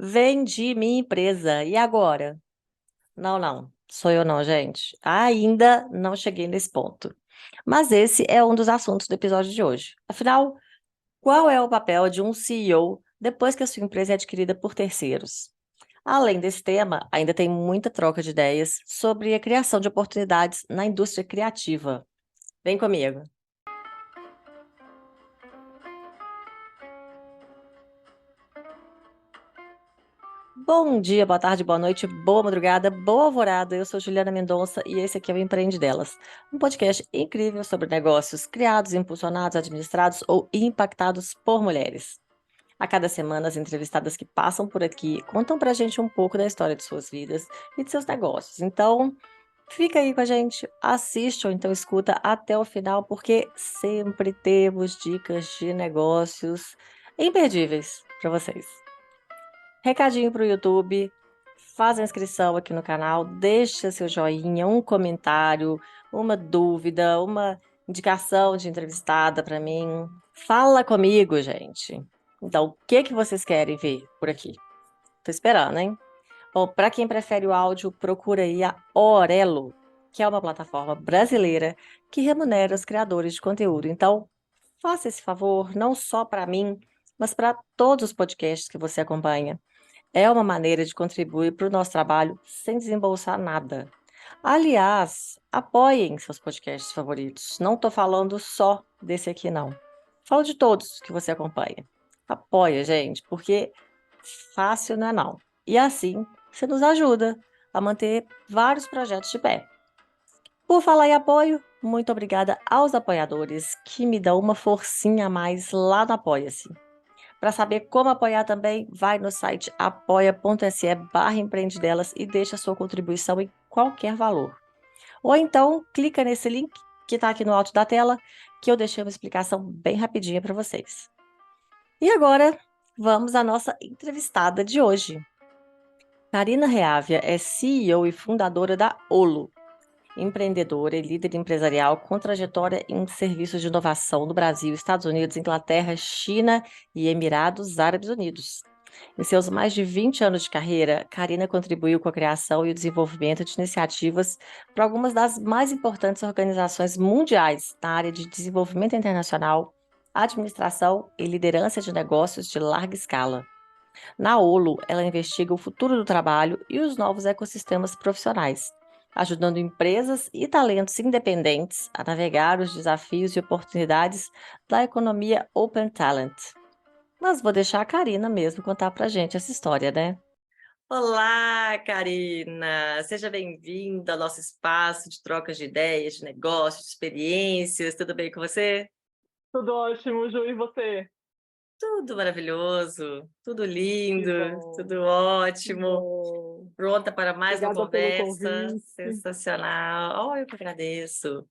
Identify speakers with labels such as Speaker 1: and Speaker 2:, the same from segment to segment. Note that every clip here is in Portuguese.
Speaker 1: Vendi minha empresa. E agora? Não, não. Sou eu não, gente. Ainda não cheguei nesse ponto. Mas esse é um dos assuntos do episódio de hoje. Afinal, qual é o papel de um CEO depois que a sua empresa é adquirida por terceiros? Além desse tema, ainda tem muita troca de ideias sobre a criação de oportunidades na indústria criativa. Vem comigo. Bom dia, boa tarde, boa noite, boa madrugada, boa alvorada. Eu sou Juliana Mendonça e esse aqui é o Empreende Delas, um podcast incrível sobre negócios criados, impulsionados, administrados ou impactados por mulheres. A cada semana, as entrevistadas que passam por aqui contam pra gente um pouco da história de suas vidas e de seus negócios. Então, fica aí com a gente, assiste ou então escuta até o final, porque sempre temos dicas de negócios imperdíveis para vocês. Recadinho para o YouTube, faz a inscrição aqui no canal, deixa seu joinha, um comentário, uma dúvida, uma indicação de entrevistada para mim. Fala comigo, gente. Então, o que que vocês querem ver por aqui? Tô esperando, hein? Bom, para quem prefere o áudio, procura aí a Orelo, que é uma plataforma brasileira que remunera os criadores de conteúdo. Então, faça esse favor, não só para mim, mas para todos os podcasts que você acompanha. É uma maneira de contribuir para o nosso trabalho sem desembolsar nada. Aliás, apoiem seus podcasts favoritos. Não estou falando só desse aqui, não. Falo de todos que você acompanha. Apoia, gente, porque fácil não é não. E assim, você nos ajuda a manter vários projetos de pé. Por falar em apoio, muito obrigada aos apoiadores que me dão uma forcinha a mais lá no Apoia-se. Para saber como apoiar também, vai no site apoia.se/empreendedelas e deixa sua contribuição em qualquer valor. Ou então, clica nesse link que está aqui no alto da tela, que eu deixei uma explicação bem rapidinha para vocês. E agora, vamos à nossa entrevistada de hoje. Karina Reávia é CEO e fundadora da Olo, empreendedora e líder empresarial com trajetória em serviços de inovação no Brasil, Estados Unidos, Inglaterra, China e Emirados Árabes Unidos. Em seus mais de 20 anos de carreira, Karina contribuiu com a criação e o desenvolvimento de iniciativas para algumas das mais importantes organizações mundiais na área de desenvolvimento internacional, administração e liderança de negócios de larga escala. Na Olo, ela investiga o futuro do trabalho e os novos ecossistemas profissionais, ajudando empresas e talentos independentes a navegar os desafios e oportunidades da economia Open Talent. Mas vou deixar a Karina mesmo contar pra gente essa história, né? Olá, Karina! Seja bem-vinda ao nosso espaço de trocas de ideias, de negócios, de experiências. Tudo bem com você?
Speaker 2: Tudo ótimo, Ju, e você?
Speaker 1: Tudo maravilhoso, tudo
Speaker 2: Que
Speaker 1: lindo,
Speaker 2: bom,
Speaker 1: tudo
Speaker 2: que
Speaker 1: ótimo.
Speaker 2: bom.
Speaker 1: Pronta para mais uma
Speaker 2: Obrigada pelo
Speaker 1: conversa
Speaker 2: convite.
Speaker 1: sensacional. Oh, eu que agradeço.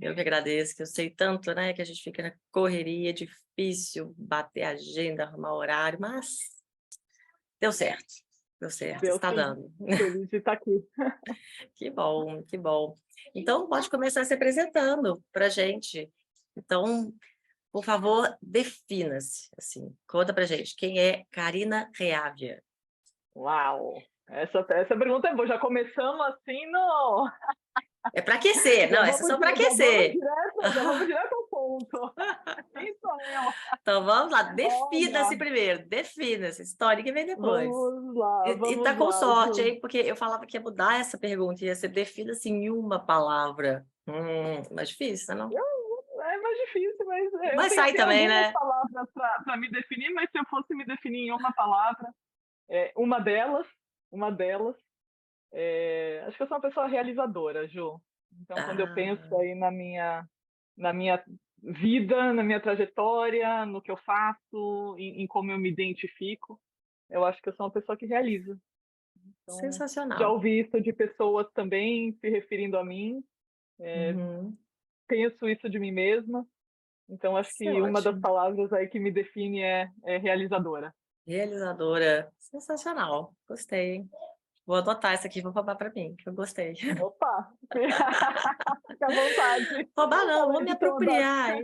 Speaker 1: Eu que agradeço, que eu sei tanto, né, que a gente fica na correria, difícil bater agenda, arrumar horário, mas deu certo,
Speaker 2: Deu
Speaker 1: está
Speaker 2: sim.
Speaker 1: dando.
Speaker 2: Feliz de estar aqui.
Speaker 1: Que bom, que bom. Então, pode começar se apresentando para gente. Então, por favor, defina-se, assim, conta para gente, quem é Karina Reávia?
Speaker 2: Uau! Essa pergunta é boa. Já começamos assim no.
Speaker 1: É para aquecer, não, essa é só para
Speaker 2: Já vamos
Speaker 1: aquecer.
Speaker 2: direto, já vamos direto ao ponto. Quem sou eu?
Speaker 1: Então vamos lá, defina-se
Speaker 2: Olha,
Speaker 1: primeiro, defina-se, história que vem depois. E tá
Speaker 2: vamos
Speaker 1: com
Speaker 2: lá,
Speaker 1: sorte,
Speaker 2: Ju.
Speaker 1: hein? Porque eu falava que ia mudar essa pergunta, ia ser defina-se em uma palavra. Mais difícil, não?
Speaker 2: É mais difícil, mas eu
Speaker 1: Mas sai
Speaker 2: pensei em
Speaker 1: também,
Speaker 2: algumas
Speaker 1: né?
Speaker 2: palavras para me definir, mas se eu fosse me definir em uma palavra, uma delas, uma delas. Acho que eu sou uma pessoa realizadora, Ju. Então, quando eu penso
Speaker 1: Ah,
Speaker 2: aí na minha vida, na minha trajetória, no que eu faço, em como eu me identifico, eu acho que eu sou uma pessoa que realiza. Então, já
Speaker 1: sensacional.
Speaker 2: ouvi isso de pessoas também se referindo a mim,
Speaker 1: Uhum.
Speaker 2: penso isso de mim mesma. Então, acho
Speaker 1: Isso é
Speaker 2: que uma das
Speaker 1: ótimo.
Speaker 2: palavras aí que me define é realizadora.
Speaker 1: Realizadora, sensacional. Gostei, hein? Vou adotar essa aqui, vou roubar para mim, que eu gostei.
Speaker 2: Opa! Fica à vontade.
Speaker 1: Roubar não, vou
Speaker 2: Além
Speaker 1: me
Speaker 2: de ter uma
Speaker 1: apropriar,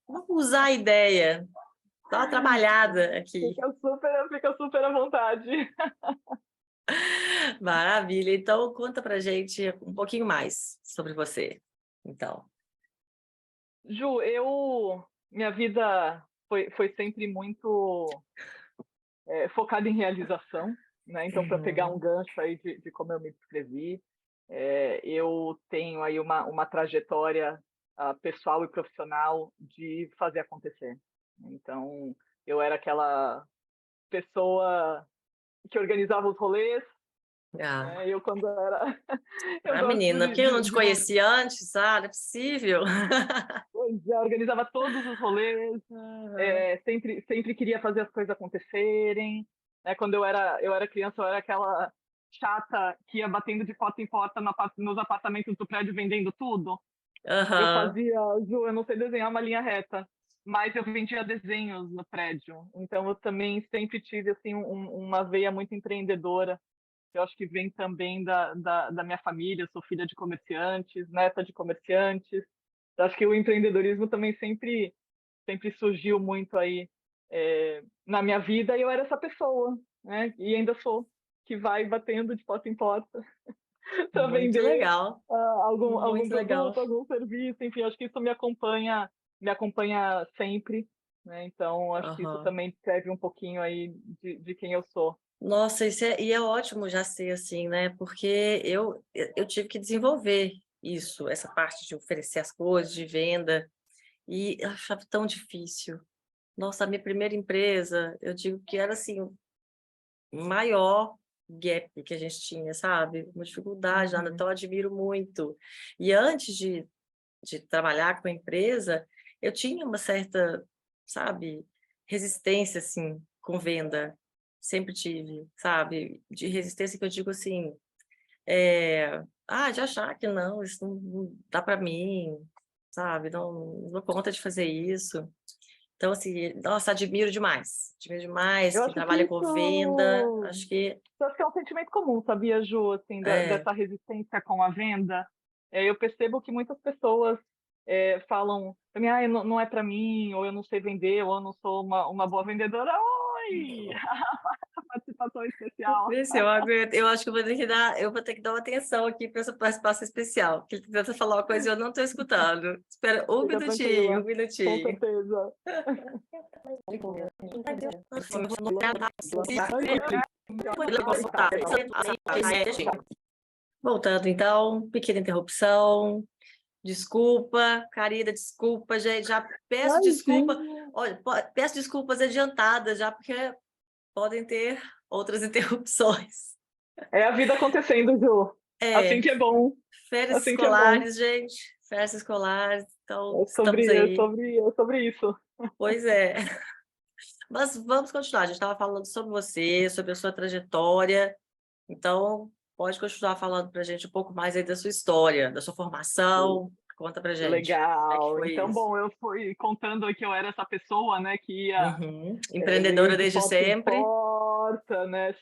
Speaker 1: vou usar a ideia. Só uma trabalhada aqui.
Speaker 2: Fica super à vontade.
Speaker 1: Maravilha. Então, conta pra gente um pouquinho mais sobre você. Então.
Speaker 2: Ju, minha vida foi sempre muito focada em realização, né? Então, para pegar um
Speaker 1: Uhum.
Speaker 2: gancho aí de como eu me descrevi, eu tenho aí uma trajetória pessoal e profissional de fazer acontecer. Então, eu era aquela pessoa que organizava os rolês,
Speaker 1: Ah,
Speaker 2: né? Eu, quando era. Eu gosto
Speaker 1: menina, porque eu não te conhecia antes? Ah, não é possível.
Speaker 2: já organizava todos os rolês,
Speaker 1: Aham.
Speaker 2: sempre queria fazer as coisas acontecerem. Né? Quando eu era criança, eu era aquela chata que ia batendo de porta em porta nos apartamentos do prédio vendendo tudo. Eu
Speaker 1: Aham.
Speaker 2: fazia, Ju, eu não sei desenhar uma linha reta, mas eu vendia desenhos no prédio. Então eu também sempre tive assim uma veia muito empreendedora. Eu acho que vem também da minha família. Eu sou filha de comerciantes, neta de comerciantes. Eu acho que o empreendedorismo também sempre surgiu muito aí na minha vida, e eu era essa pessoa, né? E ainda sou, que vai batendo de porta em porta para
Speaker 1: Muito
Speaker 2: vender
Speaker 1: legal.
Speaker 2: algum
Speaker 1: Muito legal.
Speaker 2: produto, algum serviço, enfim, acho que isso me acompanha sempre, né? Então, acho que isso
Speaker 1: Aham.
Speaker 2: também descreve um pouquinho aí de quem eu sou.
Speaker 1: Nossa, e é ótimo já ser assim, né? Porque eu tive que desenvolver isso, essa parte de oferecer as coisas, de venda, e eu achava tão difícil. Nossa, a minha primeira empresa, eu digo que era assim, o maior gap que a gente tinha, sabe? Uma dificuldade, nada,
Speaker 2: Uhum.
Speaker 1: então eu admiro muito. E antes de trabalhar com a empresa, eu tinha uma certa, sabe, resistência, assim, com venda. Sempre tive, sabe? De resistência que eu digo assim, de achar que não, isso não dá para mim, sabe? Não dou conta de fazer isso. Então, assim, nossa, admiro demais
Speaker 2: Eu
Speaker 1: quem
Speaker 2: acho que
Speaker 1: trabalha com venda,
Speaker 2: isso,
Speaker 1: acho que
Speaker 2: eu acho que é um sentimento comum, sabia, Ju, assim,
Speaker 1: é,
Speaker 2: dessa resistência com a venda. Eu percebo que muitas pessoas falam para mim, não é para mim, ou eu não sei vender, ou eu não sou uma boa vendedora. Oi! Participação especial.
Speaker 1: vê se eu aguento. Eu acho que eu vou ter que dar uma atenção aqui para essa participação especial, porque ele tenta falar uma coisa e eu não estou escutando. Espera
Speaker 2: Fica
Speaker 1: um
Speaker 2: tranquila, com
Speaker 1: minutinho.
Speaker 2: certeza.
Speaker 1: Voltando, então, pequena interrupção. Desculpa, querida, desculpa, gente. Já peço desculpa.
Speaker 2: Imagina.
Speaker 1: Olha, peço desculpas adiantadas, já porque podem ter outras interrupções.
Speaker 2: É a vida acontecendo, Ju. Assim
Speaker 1: É,
Speaker 2: que é bom.
Speaker 1: férias
Speaker 2: Assim que é bom.
Speaker 1: escolares, gente. Férias escolares, então
Speaker 2: É
Speaker 1: estamos
Speaker 2: sobre, é
Speaker 1: aí.
Speaker 2: sobre, é sobre isso.
Speaker 1: Pois é. Mas vamos continuar. A gente estava falando sobre você, sobre a sua trajetória. Então, pode continuar falando para a gente um pouco mais aí da sua história, da sua formação. Conta para gente. Como é que
Speaker 2: Legal.
Speaker 1: foi
Speaker 2: Então,
Speaker 1: isso?
Speaker 2: bom, eu fui contando que eu era essa pessoa, né, que ia
Speaker 1: Uhum.
Speaker 2: meio
Speaker 1: Empreendedora
Speaker 2: de
Speaker 1: desde
Speaker 2: porta em
Speaker 1: sempre.
Speaker 2: porta, né,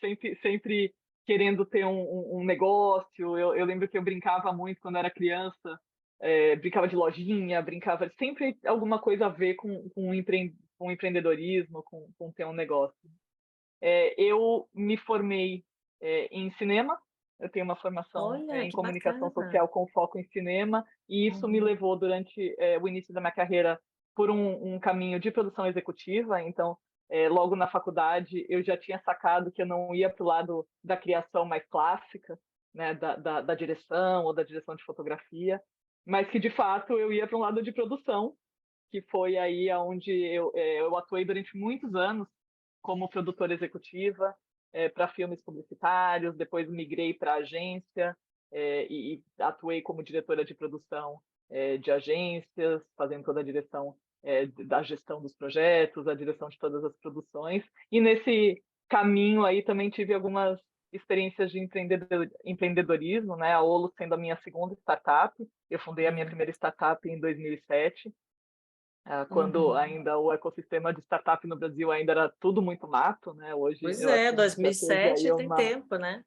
Speaker 2: sempre querendo ter um negócio. Eu lembro que eu brincava muito quando era criança, brincava de lojinha, brincava sempre alguma coisa a ver com empreendedorismo, com ter um negócio. Eu me formei em cinema. Eu tenho uma formação
Speaker 1: Olha,
Speaker 2: em
Speaker 1: que
Speaker 2: comunicação
Speaker 1: bacana.
Speaker 2: social com foco em cinema, e isso me
Speaker 1: Uhum.
Speaker 2: levou durante o início da minha carreira por um caminho de produção executiva. Então, logo na faculdade, eu já tinha sacado que eu não ia para o lado da criação mais clássica, né, da direção ou da direção de fotografia, mas que de fato eu ia para um lado de produção, que foi aí onde eu atuei durante muitos anos como produtora executiva para filmes publicitários. Depois migrei para agência e atuei como diretora de produção de agências, fazendo toda a direção da gestão dos projetos, a direção de todas as produções. E nesse caminho aí também tive algumas experiências de empreendedorismo, né? A Olo sendo a minha segunda startup. Eu fundei a minha
Speaker 1: Uhum.
Speaker 2: primeira startup em 2007, quando
Speaker 1: Uhum.
Speaker 2: ainda o ecossistema de startup no Brasil ainda era tudo muito mato, né? Hoje
Speaker 1: Pois
Speaker 2: eu acho
Speaker 1: é,
Speaker 2: que a gente já teve aí
Speaker 1: 2007 tem
Speaker 2: uma,
Speaker 1: tempo, né?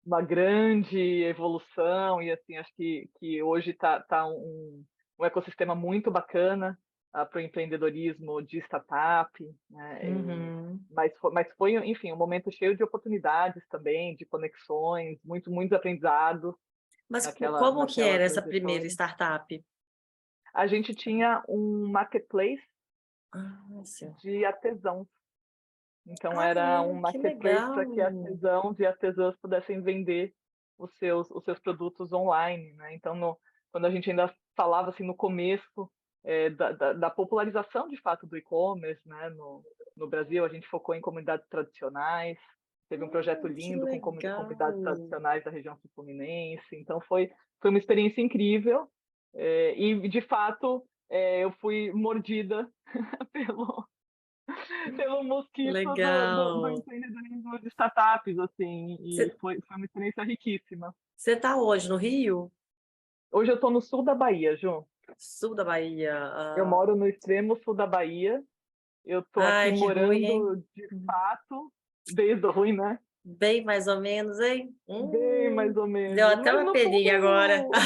Speaker 2: uma grande evolução, e assim, acho que hoje tá um ecossistema muito bacana. para o empreendedorismo de startup, né?
Speaker 1: Uhum.
Speaker 2: Mas foi, enfim, um momento cheio de oportunidades também, de conexões, muitos aprendizados
Speaker 1: Mas como que
Speaker 2: naquela
Speaker 1: era essa primeira
Speaker 2: trajetória.
Speaker 1: startup?
Speaker 2: A gente tinha um marketplace
Speaker 1: Ah, sim.
Speaker 2: de artesãos. Então,
Speaker 1: Ah,
Speaker 2: era um
Speaker 1: é? Que
Speaker 2: marketplace para que
Speaker 1: legal!
Speaker 2: artesãos e artesãs pudessem vender os seus produtos online, né? Então, quando a gente ainda falava assim no começo da popularização de fato do e-commerce, né? No Brasil, a gente focou em comunidades tradicionais, teve um projeto
Speaker 1: Que
Speaker 2: lindo com comunidades
Speaker 1: legal!
Speaker 2: tradicionais da região sul-fluminense. Então, foi uma experiência incrível. E, de fato, eu fui mordida pelo, pelo mosquito do
Speaker 1: Legal!
Speaker 2: empreendedorismo de startups, assim, e foi uma experiência riquíssima.
Speaker 1: Você está hoje no Rio?
Speaker 2: Hoje eu estou no sul da Bahia, Ju.
Speaker 1: Sul da Bahia.
Speaker 2: Eu moro no extremo sul da Bahia. Eu estou aqui
Speaker 1: Ai, que ruim, hein?
Speaker 2: morando de fato, desde o ruim, né?
Speaker 1: Bem mais ou menos, hein?
Speaker 2: Bem mais ou
Speaker 1: Deu
Speaker 2: menos.
Speaker 1: até
Speaker 2: Mas
Speaker 1: uma
Speaker 2: no
Speaker 1: peninha agora.
Speaker 2: fundo,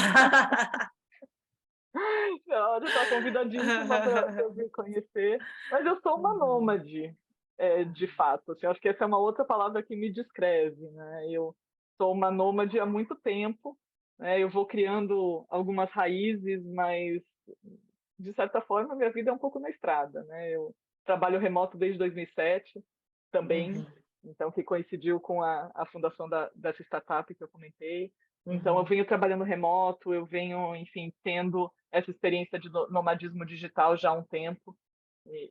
Speaker 2: você está convidadíssima para vir conhecer. Mas eu sou uma
Speaker 1: Uhum.
Speaker 2: nômade, de fato. Assim, acho que essa é uma outra palavra que me descreve, né? Eu sou uma nômade há muito tempo, né? Eu vou criando algumas raízes, mas de certa forma minha vida é um pouco na estrada, né? Eu trabalho remoto desde 2007 também,
Speaker 1: Uhum.
Speaker 2: então que coincidiu com a fundação dessa startup que eu comentei. Então eu
Speaker 1: Uhum.
Speaker 2: venho trabalhando remoto, eu venho, enfim, tendo essa experiência de nomadismo digital já há um tempo.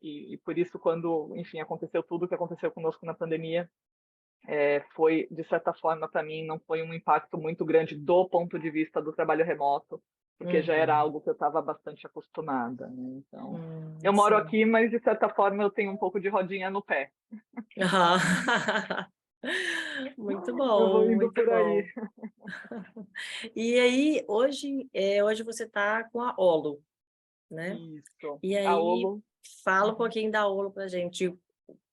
Speaker 2: E por isso, quando, enfim, aconteceu tudo o que aconteceu conosco na pandemia, foi, de certa forma, para mim, não foi um impacto muito grande do ponto de vista do trabalho remoto, porque já era
Speaker 1: Uhum.
Speaker 2: algo que eu estava bastante acostumada, né? Então, eu moro
Speaker 1: Sim.
Speaker 2: aqui, mas de certa forma eu tenho um pouco de rodinha no pé.
Speaker 1: Aham.
Speaker 2: Eu vou indo
Speaker 1: Muito
Speaker 2: por aí.
Speaker 1: bom. E aí, hoje você está com a Olo, né?
Speaker 2: Isso.
Speaker 1: E
Speaker 2: A
Speaker 1: aí,
Speaker 2: Olo.
Speaker 1: fala um
Speaker 2: Uhum.
Speaker 1: pouquinho da Olo para gente. O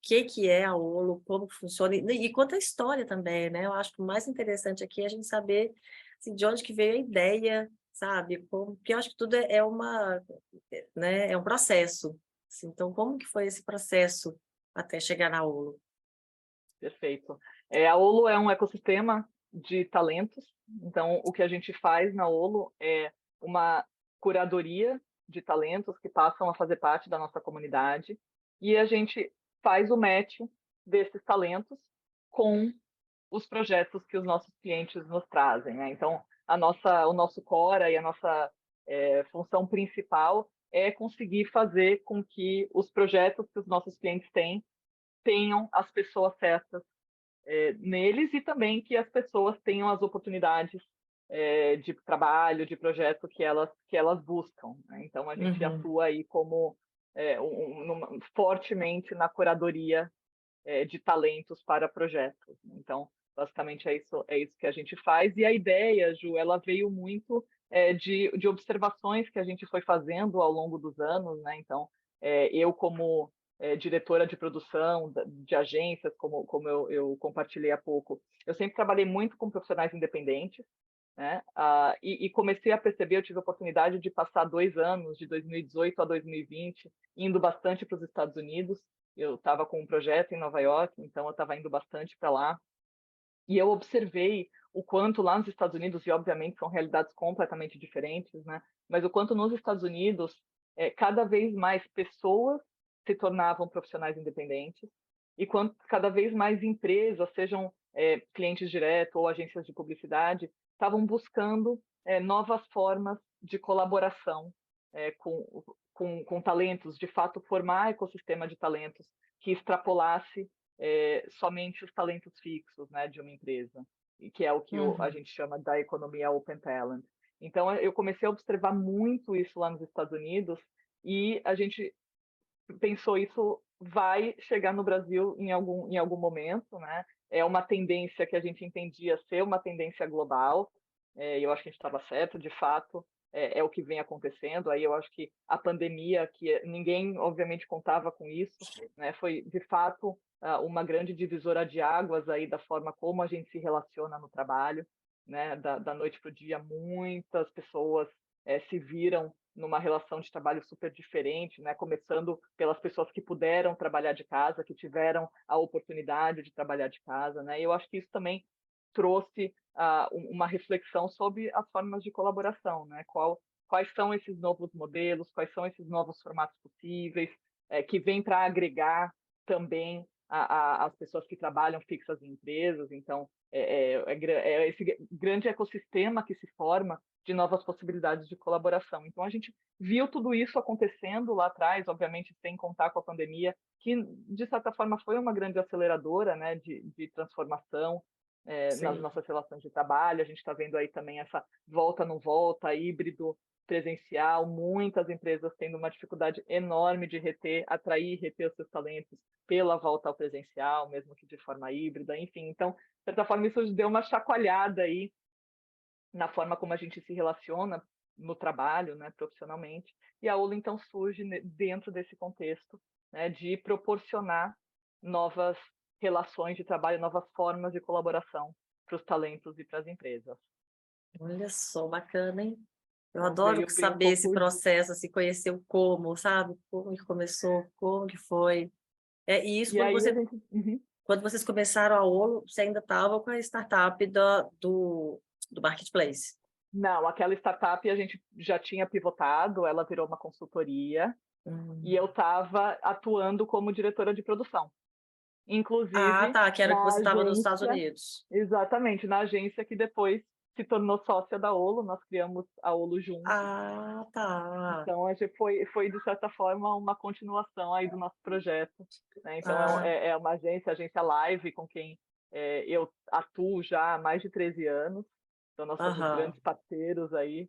Speaker 1: que é a Olo, como que funciona, e conta a história também, né? Eu acho que o mais interessante aqui é a gente saber assim, de onde que veio a ideia, sabe? Porque eu acho que tudo né, é um processo. Assim, então, como que foi esse processo até chegar na Olo?
Speaker 2: Perfeito. A Olo é um ecossistema de talentos. Então, o que a gente faz na Olo é uma curadoria de talentos que passam a fazer parte da nossa comunidade e a gente faz o match desses talentos com os projetos que os nossos clientes nos trazem, né? Então, o nosso core e a nossa função principal é conseguir fazer com que os projetos que os nossos clientes têm tenham as pessoas certas neles e também que as pessoas tenham as oportunidades de trabalho, de projeto que elas buscam, né? Então, a gente
Speaker 1: Uhum.
Speaker 2: atua aí como fortemente na curadoria de talentos para projetos. Então, basicamente é isso que a gente faz. E a ideia, Ju, ela veio muito de observações que a gente foi fazendo ao longo dos anos, né? Então, eu como diretora de produção de agências, como eu compartilhei há pouco, eu sempre trabalhei muito com profissionais independentes, né? E comecei a perceber, eu tive a oportunidade de passar 2 anos, de 2018 a 2020, indo bastante para os Estados Unidos. Eu estava com um projeto em Nova York, então eu estava indo bastante para lá. E eu observei o quanto lá nos Estados Unidos, e obviamente são realidades completamente diferentes, né? Mas o quanto nos Estados Unidos, cada vez mais pessoas se tornavam profissionais independentes e quanto cada vez mais empresas, sejam clientes diretos ou agências de publicidade, estavam buscando novas formas de colaboração com talentos, de fato formar ecossistema de talentos que extrapolasse somente os talentos fixos, né, de uma empresa, e que é o que a
Speaker 1: Uhum.
Speaker 2: gente chama da economia Open Talent. Então, eu comecei a observar muito isso lá nos Estados Unidos e a gente pensou isso vai chegar no Brasil em algum momento, né? É uma tendência que a gente entendia ser uma tendência global, e eu acho que a gente estava certo, de fato, é o que vem acontecendo. Aí eu acho que a pandemia, que ninguém obviamente contava com isso, né? Foi de fato uma grande divisora de águas aí da forma como a gente se relaciona no trabalho, né? Da noite para o dia, muitas pessoas se viram numa relação de trabalho super diferente, né? Começando pelas pessoas que puderam trabalhar de casa, que tiveram a oportunidade de trabalhar de casa, né? E eu acho que isso também trouxe uma reflexão sobre as formas de colaboração, né? Quais são esses novos modelos, quais são esses novos formatos possíveis, que vêm para agregar também as pessoas que trabalham fixas em empresas. Então, é esse grande ecossistema que se forma de novas possibilidades de colaboração. Então, a gente viu tudo isso acontecendo lá atrás, obviamente sem contar com a pandemia, que, de certa forma, foi uma grande aceleradora, né, de transformação nas
Speaker 1: Sim.
Speaker 2: nossas relações de trabalho. A gente está vendo aí também essa volta, não volta, híbrido, presencial, muitas empresas tendo uma dificuldade enorme de atrair e reter os seus talentos pela volta ao presencial, mesmo que de forma híbrida, enfim. Então, de certa forma, isso deu uma chacoalhada aí na forma como a gente se relaciona no trabalho, né, profissionalmente. E a Olo, então, surge dentro desse contexto, né, de proporcionar novas relações de trabalho, novas formas de colaboração para os talentos e para as empresas.
Speaker 1: Olha só, bacana, hein? Eu
Speaker 2: Então,
Speaker 1: adoro
Speaker 2: veio um
Speaker 1: saber esse
Speaker 2: pouco
Speaker 1: processo, assim, conhecer o como, sabe? Como que começou, como que foi. E isso
Speaker 2: e aí a gente...
Speaker 1: quando vocês começaram a Olo, você ainda estava com a startup do Marketplace.
Speaker 2: Não, aquela startup a gente já tinha pivotado, ela virou uma consultoria e eu estava atuando como diretora de produção.
Speaker 1: Ah,
Speaker 2: Inclusive
Speaker 1: tá, que era que
Speaker 2: na
Speaker 1: você estava nos Estados
Speaker 2: agência,
Speaker 1: Unidos.
Speaker 2: exatamente, na agência que depois se tornou sócia da Olo, nós criamos a Olo juntos.
Speaker 1: Ah, tá.
Speaker 2: Então, a gente foi, de certa forma, uma continuação aí do nosso projeto, né? Então,
Speaker 1: Ah,
Speaker 2: é uma agência, a Agência Live, com quem eu atuo já há mais de 13 anos. São nossos
Speaker 1: aham.
Speaker 2: grandes parceiros aí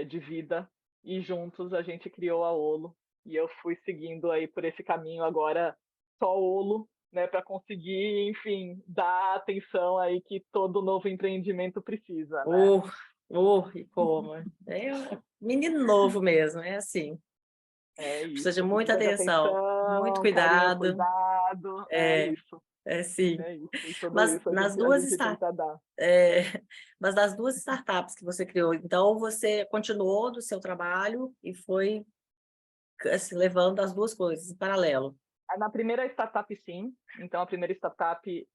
Speaker 2: de vida. E juntos a gente criou a Olo. E eu fui seguindo aí por esse caminho agora só Olo, né? Para conseguir, enfim, dar a atenção aí que todo novo empreendimento precisa, né?
Speaker 1: Uh, e como? É um menino novo mesmo, é assim.
Speaker 2: É
Speaker 1: Precisa de
Speaker 2: isso,
Speaker 1: muita
Speaker 2: precisa de
Speaker 1: atenção, muito
Speaker 2: atenção, carinho,
Speaker 1: cuidado.
Speaker 2: cuidado,
Speaker 1: É, sim.
Speaker 2: é isso, e tudo
Speaker 1: Mas
Speaker 2: isso
Speaker 1: nas
Speaker 2: a
Speaker 1: duas
Speaker 2: gente tenta dar.
Speaker 1: é, mas das duas startups que você criou, então você continuou do seu trabalho e foi assim, levando as duas coisas em paralelo.
Speaker 2: Na primeira startup, sim. Então, a primeira startup,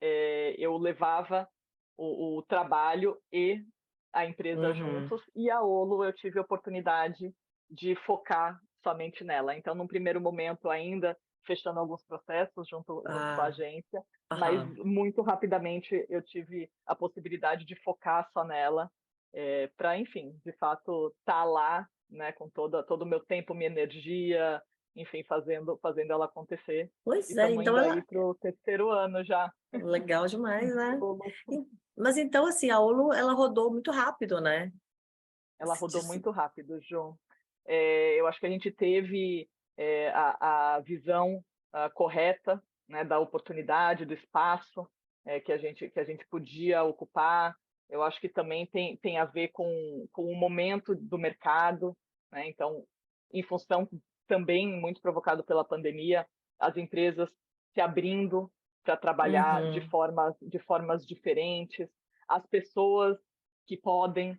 Speaker 2: eu levava o trabalho e a empresa
Speaker 1: Uhum.
Speaker 2: juntos, e a Olo eu tive a oportunidade de focar somente nela. Então, num primeiro momento, ainda fechando alguns processos junto com a
Speaker 1: Ah,
Speaker 2: agência, mas
Speaker 1: aham.
Speaker 2: muito rapidamente eu tive a possibilidade de focar só nela, para, enfim, de fato, estar lá, né, com todo o meu tempo, minha energia, enfim, fazendo ela acontecer. E
Speaker 1: Pois é,
Speaker 2: estamos
Speaker 1: então
Speaker 2: indo aí
Speaker 1: ela
Speaker 2: para o terceiro ano já.
Speaker 1: legal demais,
Speaker 2: de
Speaker 1: né?
Speaker 2: Olo.
Speaker 1: Mas então assim, a Olo ela rodou muito rápido, né?
Speaker 2: Ela rodou
Speaker 1: Disse-
Speaker 2: muito rápido, João. Eu acho que a gente teve a visão correta, né, da oportunidade, do espaço que a gente podia ocupar. Eu acho que também tem a ver com o momento do mercado, né? Então, em função também muito provocado pela pandemia, as empresas se abrindo para trabalhar de
Speaker 1: Uhum,
Speaker 2: formas diferentes, as pessoas que podem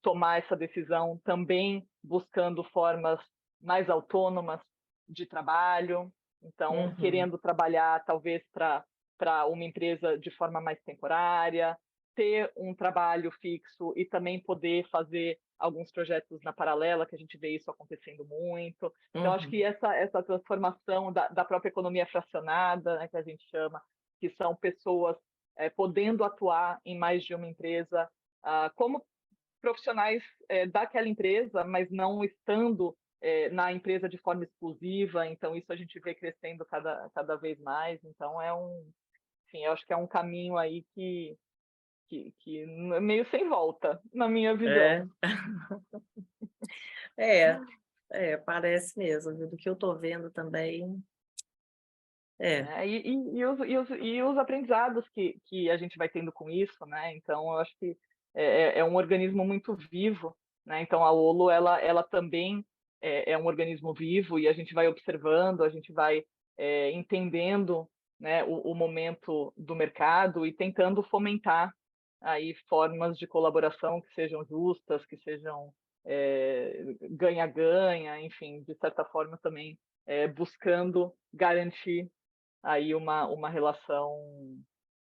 Speaker 2: tomar essa decisão também buscando formas mais autônomas de trabalho, então
Speaker 1: uhum,
Speaker 2: querendo trabalhar talvez para uma empresa de forma mais temporária, ter um trabalho fixo e também poder fazer alguns projetos na paralela, que a gente vê isso acontecendo muito. Então, acho que
Speaker 1: uhum.
Speaker 2: essa transformação da própria economia fracionada, né, que a gente chama, que são pessoas podendo atuar em mais de uma empresa, como profissionais daquela empresa, mas não estando na empresa de forma exclusiva. Então, isso a gente vê crescendo cada vez mais. Então, enfim, eu acho que é um caminho aí que é meio sem volta, na minha visão.
Speaker 1: É, é, parece mesmo, viu? Do que eu tô vendo também. É,
Speaker 2: E os aprendizados que a gente vai tendo com isso, né? Então, eu acho que é um organismo muito vivo, né? Então, a Olo, ela também é um organismo vivo e a gente vai observando, a gente vai entendendo, né, o momento do mercado e tentando fomentar aí formas de colaboração que sejam justas, que sejam ganha-ganha, enfim, de certa forma também buscando garantir aí uma relação,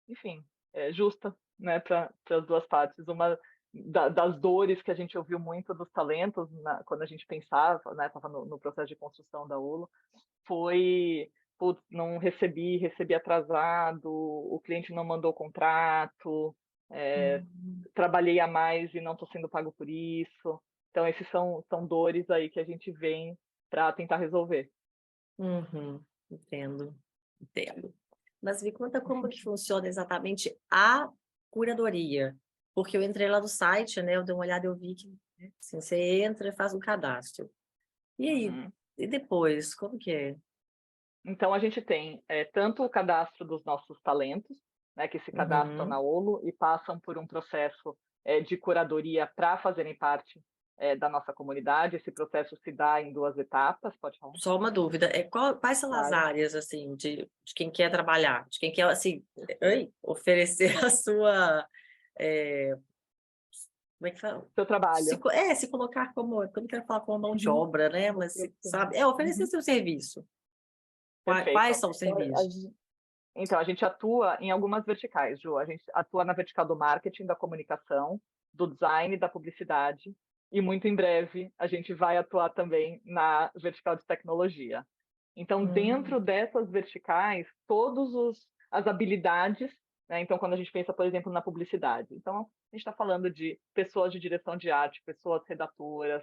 Speaker 2: enfim, justa, né, para as duas partes. Uma das dores que a gente ouviu muito dos talentos quando a gente pensava, né, estava no processo de construção da ULO, foi, putz, não recebi atrasado, o cliente não mandou o contrato, trabalhei a mais e não estou sendo pago por isso. Então, esses são dores aí que a gente vem para tentar resolver.
Speaker 1: Uhum, entendo, entendo. Mas me conta como que funciona exatamente a curadoria, porque eu entrei lá no site, né, eu dei uma olhada e eu vi que, assim, você entra e faz um cadastro. E aí,
Speaker 2: Uhum.
Speaker 1: e depois, como que é?
Speaker 2: Então, a gente tem tanto o cadastro dos nossos talentos, né, que se cadastram
Speaker 1: Uhum.
Speaker 2: na Olo e passam por um processo de curadoria para fazerem parte da nossa comunidade. Esse processo se dá em 2 etapas, pode falar?
Speaker 1: Só uma dúvida, quais são as
Speaker 2: Claro.
Speaker 1: áreas, assim, de quem quer trabalhar, de quem quer, assim, oferecer a sua, eh, como é que fala?
Speaker 2: Seu trabalho.
Speaker 1: Se colocar como, eu não quero falar como mão de
Speaker 2: Uhum.
Speaker 1: obra, né,
Speaker 2: Como
Speaker 1: mas
Speaker 2: profissional.
Speaker 1: sabe, oferecer
Speaker 2: Uhum.
Speaker 1: seu serviço. Quais
Speaker 2: Perfeito.
Speaker 1: são os
Speaker 2: Então,
Speaker 1: serviços?
Speaker 2: a gente atua em algumas verticais, Ju. A gente atua na vertical do marketing, da comunicação, do design, da publicidade, e muito em breve a gente vai atuar também na vertical de tecnologia. Então,
Speaker 1: Hum,
Speaker 2: dentro dessas verticais, todas as habilidades, né? Então, quando a gente pensa, por exemplo, na publicidade, então a gente está falando de pessoas de direção de arte, pessoas redatoras,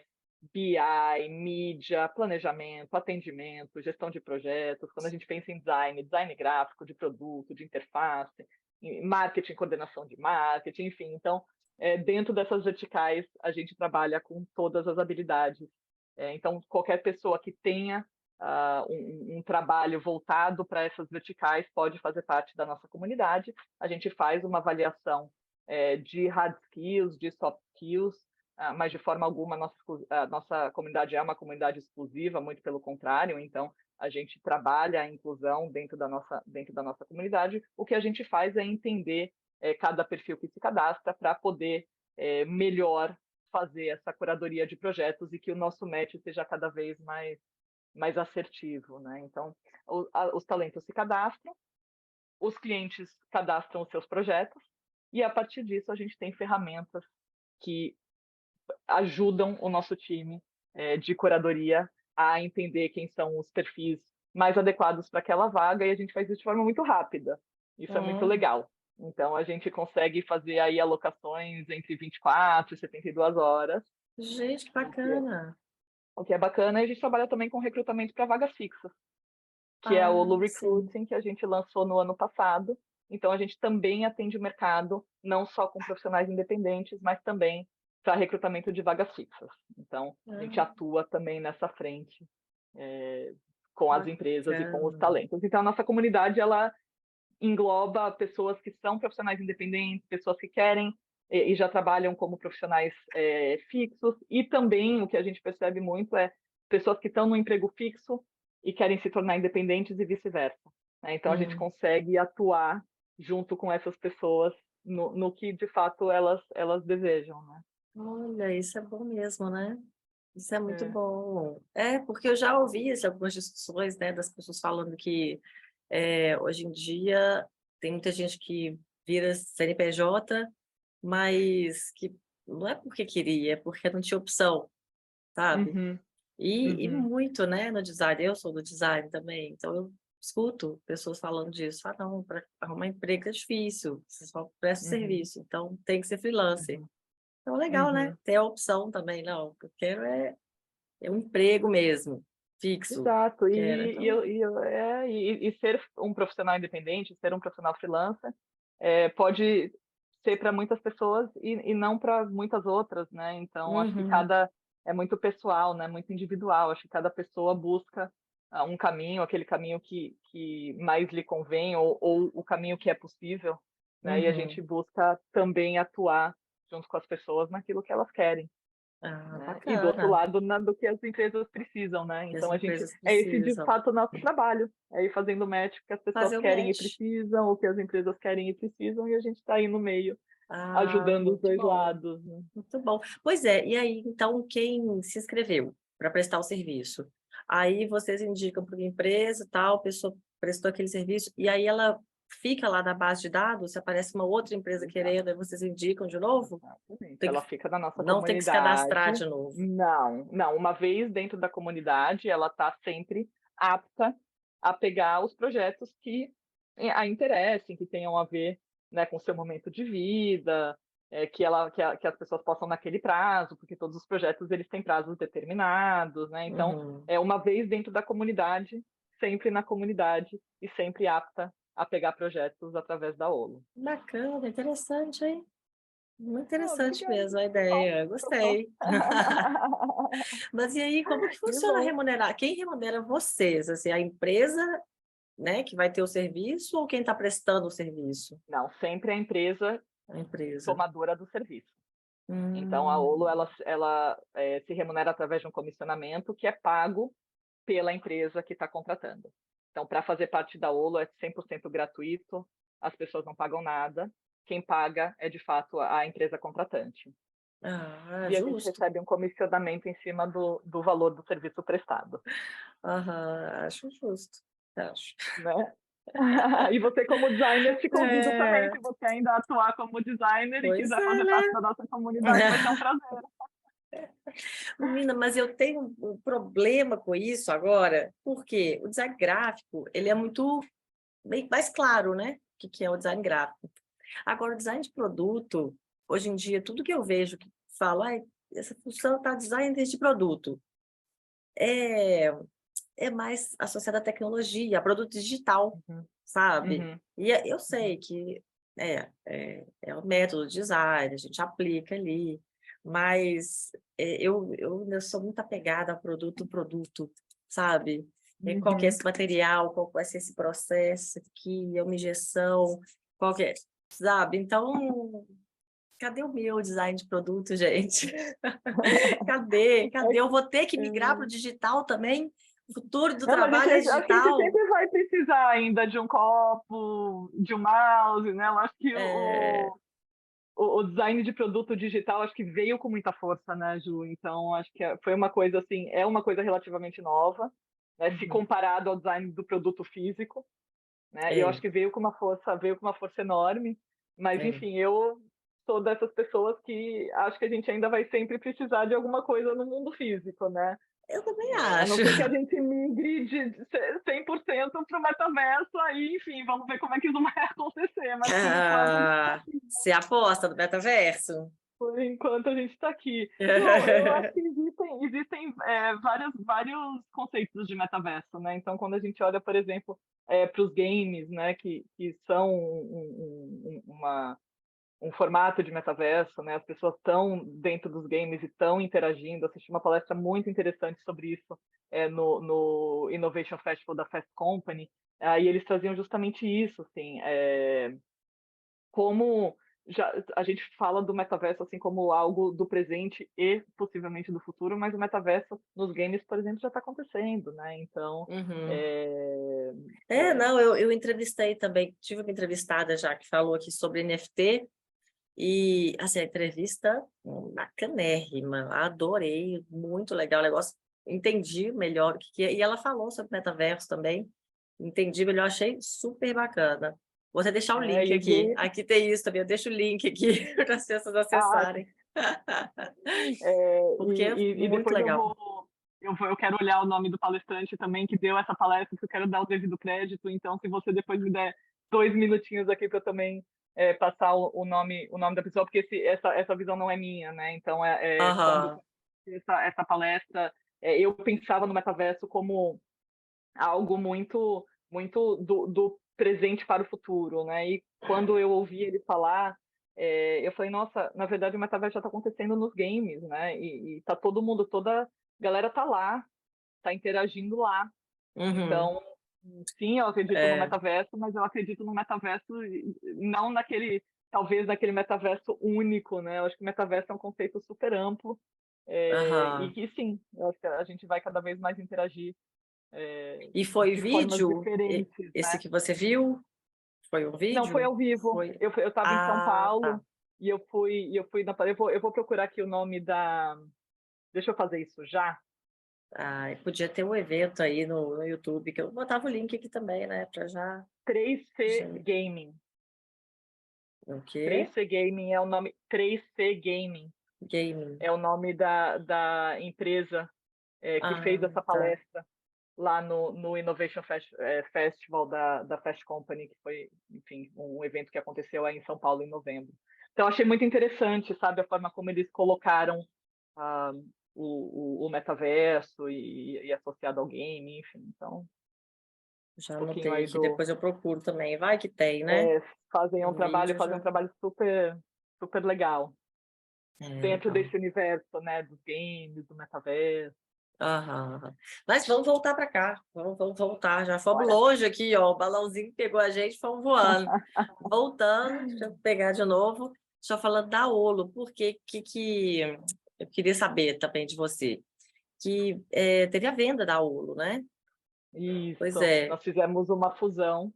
Speaker 2: BI, mídia, planejamento, atendimento, gestão de projetos. Quando a gente pensa em design gráfico, de produto, de interface, marketing, coordenação de marketing, enfim. Então, dentro dessas verticais, a gente trabalha com todas as habilidades. Então, qualquer pessoa que tenha um trabalho voltado para essas verticais pode fazer parte da nossa comunidade. A gente faz uma avaliação de hard skills, de soft skills, mas de forma alguma a nossa comunidade é uma comunidade exclusiva, muito pelo contrário. Então, a gente trabalha a inclusão dentro da nossa comunidade. O que a gente faz é entender cada perfil que se cadastra para poder melhor fazer essa curadoria de projetos e que o nosso match seja cada vez mais assertivo, né? Então, os talentos se cadastram, os clientes cadastram os seus projetos e a partir disso a gente tem ferramentas que ajudam o nosso time de curadoria a entender quem são os perfis mais adequados para aquela vaga e a gente faz isso de forma muito rápida. Isso é muito
Speaker 1: hum.
Speaker 2: legal. Então, a gente consegue fazer aí alocações entre 24 e 72 horas,
Speaker 1: Gente, que
Speaker 2: o que é,
Speaker 1: bacana.
Speaker 2: o que é bacana. E a gente trabalha também com recrutamento para vagas fixas, que é o
Speaker 1: Ah,
Speaker 2: Olo
Speaker 1: sim.
Speaker 2: Recruiting, que a gente lançou no ano passado. Então, a gente também atende o mercado, não só com profissionais independentes, mas também para recrutamento de vagas fixas. Então, a gente
Speaker 1: Ah,
Speaker 2: atua também nessa frente com as empresas e com os
Speaker 1: bacana.
Speaker 2: talentos. Então, a nossa comunidade, ela engloba pessoas que são profissionais independentes, pessoas que querem e já trabalham como profissionais fixos, e também o que a gente percebe muito é pessoas que estão no emprego fixo e querem se tornar independentes e vice-versa. Né? Então, a gente
Speaker 1: Hum.
Speaker 2: consegue atuar junto com essas pessoas no que, de fato, elas desejam. Né?
Speaker 1: Olha, isso é bom mesmo, né? Isso é muito
Speaker 2: É.
Speaker 1: bom. É, porque eu já ouvi assim, algumas discussões, né, das pessoas falando que hoje em dia tem muita gente que vira CNPJ, mas que não é porque queria, é porque não tinha opção, sabe?
Speaker 2: Uhum,
Speaker 1: E
Speaker 2: uhum,
Speaker 1: muito, né, no design, eu sou do design também, então eu escuto pessoas falando disso. Ah, não, para arrumar emprego é difícil, você só presta
Speaker 2: uhum,
Speaker 1: serviço, então tem que ser freelancer.
Speaker 2: uhum,
Speaker 1: Então, legal, né?
Speaker 2: uhum.
Speaker 1: Ter a opção também, não, o que eu quero é um emprego mesmo, fixo.
Speaker 2: Exato,
Speaker 1: Quero, então,
Speaker 2: e ser um profissional independente, ser um profissional freelancer, pode ser para muitas pessoas e não para muitas outras, né? Então, acho que
Speaker 1: uhum,
Speaker 2: é muito pessoal, né? Muito individual. Acho que cada pessoa busca um caminho, aquele caminho que mais lhe convém ou o caminho que é possível, né? E a gente
Speaker 1: uhum.
Speaker 2: busca também atuar junto com as pessoas naquilo que elas querem,
Speaker 1: Ah,
Speaker 2: né? E do outro
Speaker 1: bacana,
Speaker 2: lado, do que as empresas precisam, né?
Speaker 1: que as
Speaker 2: Então,
Speaker 1: empresas
Speaker 2: é esse de
Speaker 1: precisam.
Speaker 2: fato o nosso trabalho, é ir fazendo match que as pessoas
Speaker 1: Fazer o
Speaker 2: querem e
Speaker 1: match.
Speaker 2: precisam, o que as empresas querem e precisam, e a gente está aí no meio, ajudando os
Speaker 1: muito
Speaker 2: dois
Speaker 1: bom,
Speaker 2: lados, né?
Speaker 1: muito bom. Pois é, e aí, então, quem se inscreveu para prestar o serviço? Aí vocês indicam para a empresa, tal, a pessoa prestou aquele serviço, e aí ela fica lá na base de dados, se aparece uma outra empresa querendo, aí vocês indicam de novo?
Speaker 2: Exatamente.
Speaker 1: Tem
Speaker 2: Ela
Speaker 1: que,
Speaker 2: fica na nossa
Speaker 1: não tem que se cadastrar
Speaker 2: comunidade.
Speaker 1: de novo.
Speaker 2: Não, não. Uma vez dentro da comunidade, ela está sempre apta a pegar os projetos que a interessem, que tenham a ver, né, com o seu momento de vida, que as pessoas possam naquele prazo, porque todos os projetos eles têm prazos determinados, né? Então,
Speaker 1: Uhum.
Speaker 2: uma vez dentro da comunidade, sempre na comunidade e sempre apta a pegar projetos através da Olo.
Speaker 1: Bacana, interessante, hein? Muito
Speaker 2: Ah,
Speaker 1: interessante
Speaker 2: obrigada.
Speaker 1: mesmo a
Speaker 2: Bom,
Speaker 1: ideia,
Speaker 2: gostou?
Speaker 1: gostei. Mas e aí, como que
Speaker 2: Que
Speaker 1: funciona
Speaker 2: bom.
Speaker 1: remunerar? Quem remunera vocês? Assim, a empresa, né, que vai ter o serviço ou quem está prestando o serviço?
Speaker 2: Não, sempre a empresa
Speaker 1: A empresa.
Speaker 2: tomadora do serviço. Então, a Olo
Speaker 1: Hum.
Speaker 2: se remunera através de um comissionamento que é pago pela empresa que está contratando. Então, para fazer parte da Olo é 100% gratuito, as pessoas não pagam nada, quem paga é, de fato, a empresa contratante.
Speaker 1: Ah,
Speaker 2: E a gente
Speaker 1: justo.
Speaker 2: recebe um comissionamento em cima do valor do serviço prestado,
Speaker 1: Aham, acho justo. Acho.
Speaker 2: né? E você, como designer, te convido também,
Speaker 1: É,
Speaker 2: se você ainda atuar como designer e
Speaker 1: pois
Speaker 2: quiser
Speaker 1: é,
Speaker 2: fazer parte
Speaker 1: né?
Speaker 2: da nossa comunidade, vai ser um prazer.
Speaker 1: Menina, mas eu tenho um problema com isso agora, porque o design gráfico, ele é muito bem mais claro, né? O que é o design gráfico. Agora, o design de produto, hoje em dia, tudo que eu vejo que falo, ai, essa função está design de produto, é, é mais associada à tecnologia, a produto digital,
Speaker 2: Uhum,
Speaker 1: sabe?
Speaker 2: uhum,
Speaker 1: E eu
Speaker 2: uhum.
Speaker 1: sei que é o método de design, a gente aplica ali, mas eu sou muito apegada ao produto, sabe? Qual que é
Speaker 2: Uhum.
Speaker 1: esse material, qual vai ser esse processo aqui, é uma injeção, qual que é, sabe? Então, cadê o meu design de produto, gente? Cadê? Cadê? Eu vou ter que migrar para o digital também? O futuro do
Speaker 2: Não, mas
Speaker 1: trabalho é
Speaker 2: acho que a gente
Speaker 1: digital?
Speaker 2: sempre vai precisar ainda de um copo, de um mouse, né? Eu acho que
Speaker 1: É,
Speaker 2: o design de produto digital acho que veio com muita força, né, Ju? Então acho que foi uma coisa assim, é uma coisa relativamente nova, né? Se
Speaker 1: uhum,
Speaker 2: comparado ao design do produto físico, né? E eu acho
Speaker 1: é,
Speaker 2: que veio com uma força enorme. Mas
Speaker 1: é.
Speaker 2: enfim, eu sou dessas pessoas que acho que a gente ainda vai sempre precisar de alguma coisa no mundo físico, né?
Speaker 1: Eu também
Speaker 2: A não
Speaker 1: acho.
Speaker 2: ser que a gente migre de 100% para o metaverso, aí, enfim, vamos ver como é que isso vai acontecer. Mas por enquanto a gente está
Speaker 1: Ah,
Speaker 2: aqui.
Speaker 1: você aposta no metaverso?
Speaker 2: Por enquanto a gente está aqui. Ju, eu acho que existem vários conceitos de metaverso, né? Então, quando a gente olha, por exemplo, para os games, né, que são um formato de metaverso, né? As pessoas estão dentro dos games e estão interagindo. Assisti uma palestra muito interessante sobre isso no Innovation Festival da Fast Company. E eles traziam justamente isso, assim, como a gente fala do metaverso assim como algo do presente e possivelmente do futuro, mas o metaverso nos games, por exemplo, já está acontecendo, né? Então,
Speaker 1: Uhum.
Speaker 2: é, é,
Speaker 1: Não, eu entrevistei também, tive uma entrevistada já que falou aqui sobre NFT, e assim, a entrevista bacanérrima, adorei, muito legal o negócio, entendi melhor o que é, e ela falou sobre metaverso também, entendi melhor, achei super bacana. Vou até deixar o link aqui,
Speaker 2: e,
Speaker 1: aqui tem isso também, eu deixo o link aqui para as pessoas
Speaker 2: ah,
Speaker 1: acessarem, porque é
Speaker 2: e
Speaker 1: muito
Speaker 2: depois
Speaker 1: legal.
Speaker 2: eu quero olhar o nome do palestrante também que deu essa palestra, que eu quero dar o devido crédito. Então, se você depois me der 2 minutinhos aqui para eu também passar o nome da pessoa, porque essa visão não é minha, né? Então, quando
Speaker 1: Aham,
Speaker 2: essa palestra, eu pensava no metaverso como algo muito do presente para o futuro, né? E quando eu ouvi ele falar, eu falei, nossa, na verdade o metaverso já está acontecendo nos games, né? E tá todo mundo, toda a galera tá lá, tá interagindo lá.
Speaker 1: uhum,
Speaker 2: Então, sim, eu acredito no
Speaker 1: é,
Speaker 2: metaverso, mas eu acredito no metaverso não talvez naquele metaverso único, né? Eu acho que o metaverso é um conceito super amplo, e
Speaker 1: aham.
Speaker 2: que sim, eu acho que a gente vai cada vez mais interagir
Speaker 1: E foi
Speaker 2: de formas
Speaker 1: vídeo,
Speaker 2: diferentes,
Speaker 1: esse
Speaker 2: né?
Speaker 1: que você viu? Foi um
Speaker 2: Não, foi
Speaker 1: vídeo?
Speaker 2: ao vivo.
Speaker 1: Foi.
Speaker 2: Eu estava em São
Speaker 1: Ah,
Speaker 2: Paulo,
Speaker 1: tá.
Speaker 2: eu vou procurar aqui o nome da. Deixa eu fazer isso já.
Speaker 1: Ah, podia ter um evento aí no YouTube, que eu botava o link aqui também, né? Para já,
Speaker 2: 3C
Speaker 1: já.
Speaker 2: Gaming.
Speaker 1: O quê?
Speaker 2: 3C Gaming é o nome. 3C Gaming
Speaker 1: Gaming.
Speaker 2: é o nome da empresa que fez
Speaker 1: Ah,
Speaker 2: essa
Speaker 1: tá.
Speaker 2: palestra lá no Innovation Festival da Fast Company, que foi, enfim, um evento que aconteceu aí em São Paulo em novembro. Então, achei muito interessante, sabe, a forma como eles colocaram ah, o metaverso e associado ao game, enfim. Então, um
Speaker 1: Já
Speaker 2: pouquinho
Speaker 1: anotei
Speaker 2: aí
Speaker 1: aqui, depois eu procuro também. Vai que tem, né?
Speaker 2: fazem um
Speaker 1: Um
Speaker 2: trabalho,
Speaker 1: vídeo
Speaker 2: fazem um
Speaker 1: já.
Speaker 2: trabalho super, super legal
Speaker 1: É,
Speaker 2: dentro
Speaker 1: legal.
Speaker 2: desse universo, né, dos games, do metaverso.
Speaker 1: Aham, aham. Mas vamos voltar para cá. Vamos voltar. Já fomos
Speaker 2: Bora.
Speaker 1: longe aqui, ó. O balãozinho pegou a gente, fomos voando. Voltando, deixa eu pegar de novo. Só falando da Olo, porque que eu queria saber também de você. Que teve a venda da Olo, né? Pois
Speaker 2: Isso,
Speaker 1: é,
Speaker 2: nós fizemos uma fusão.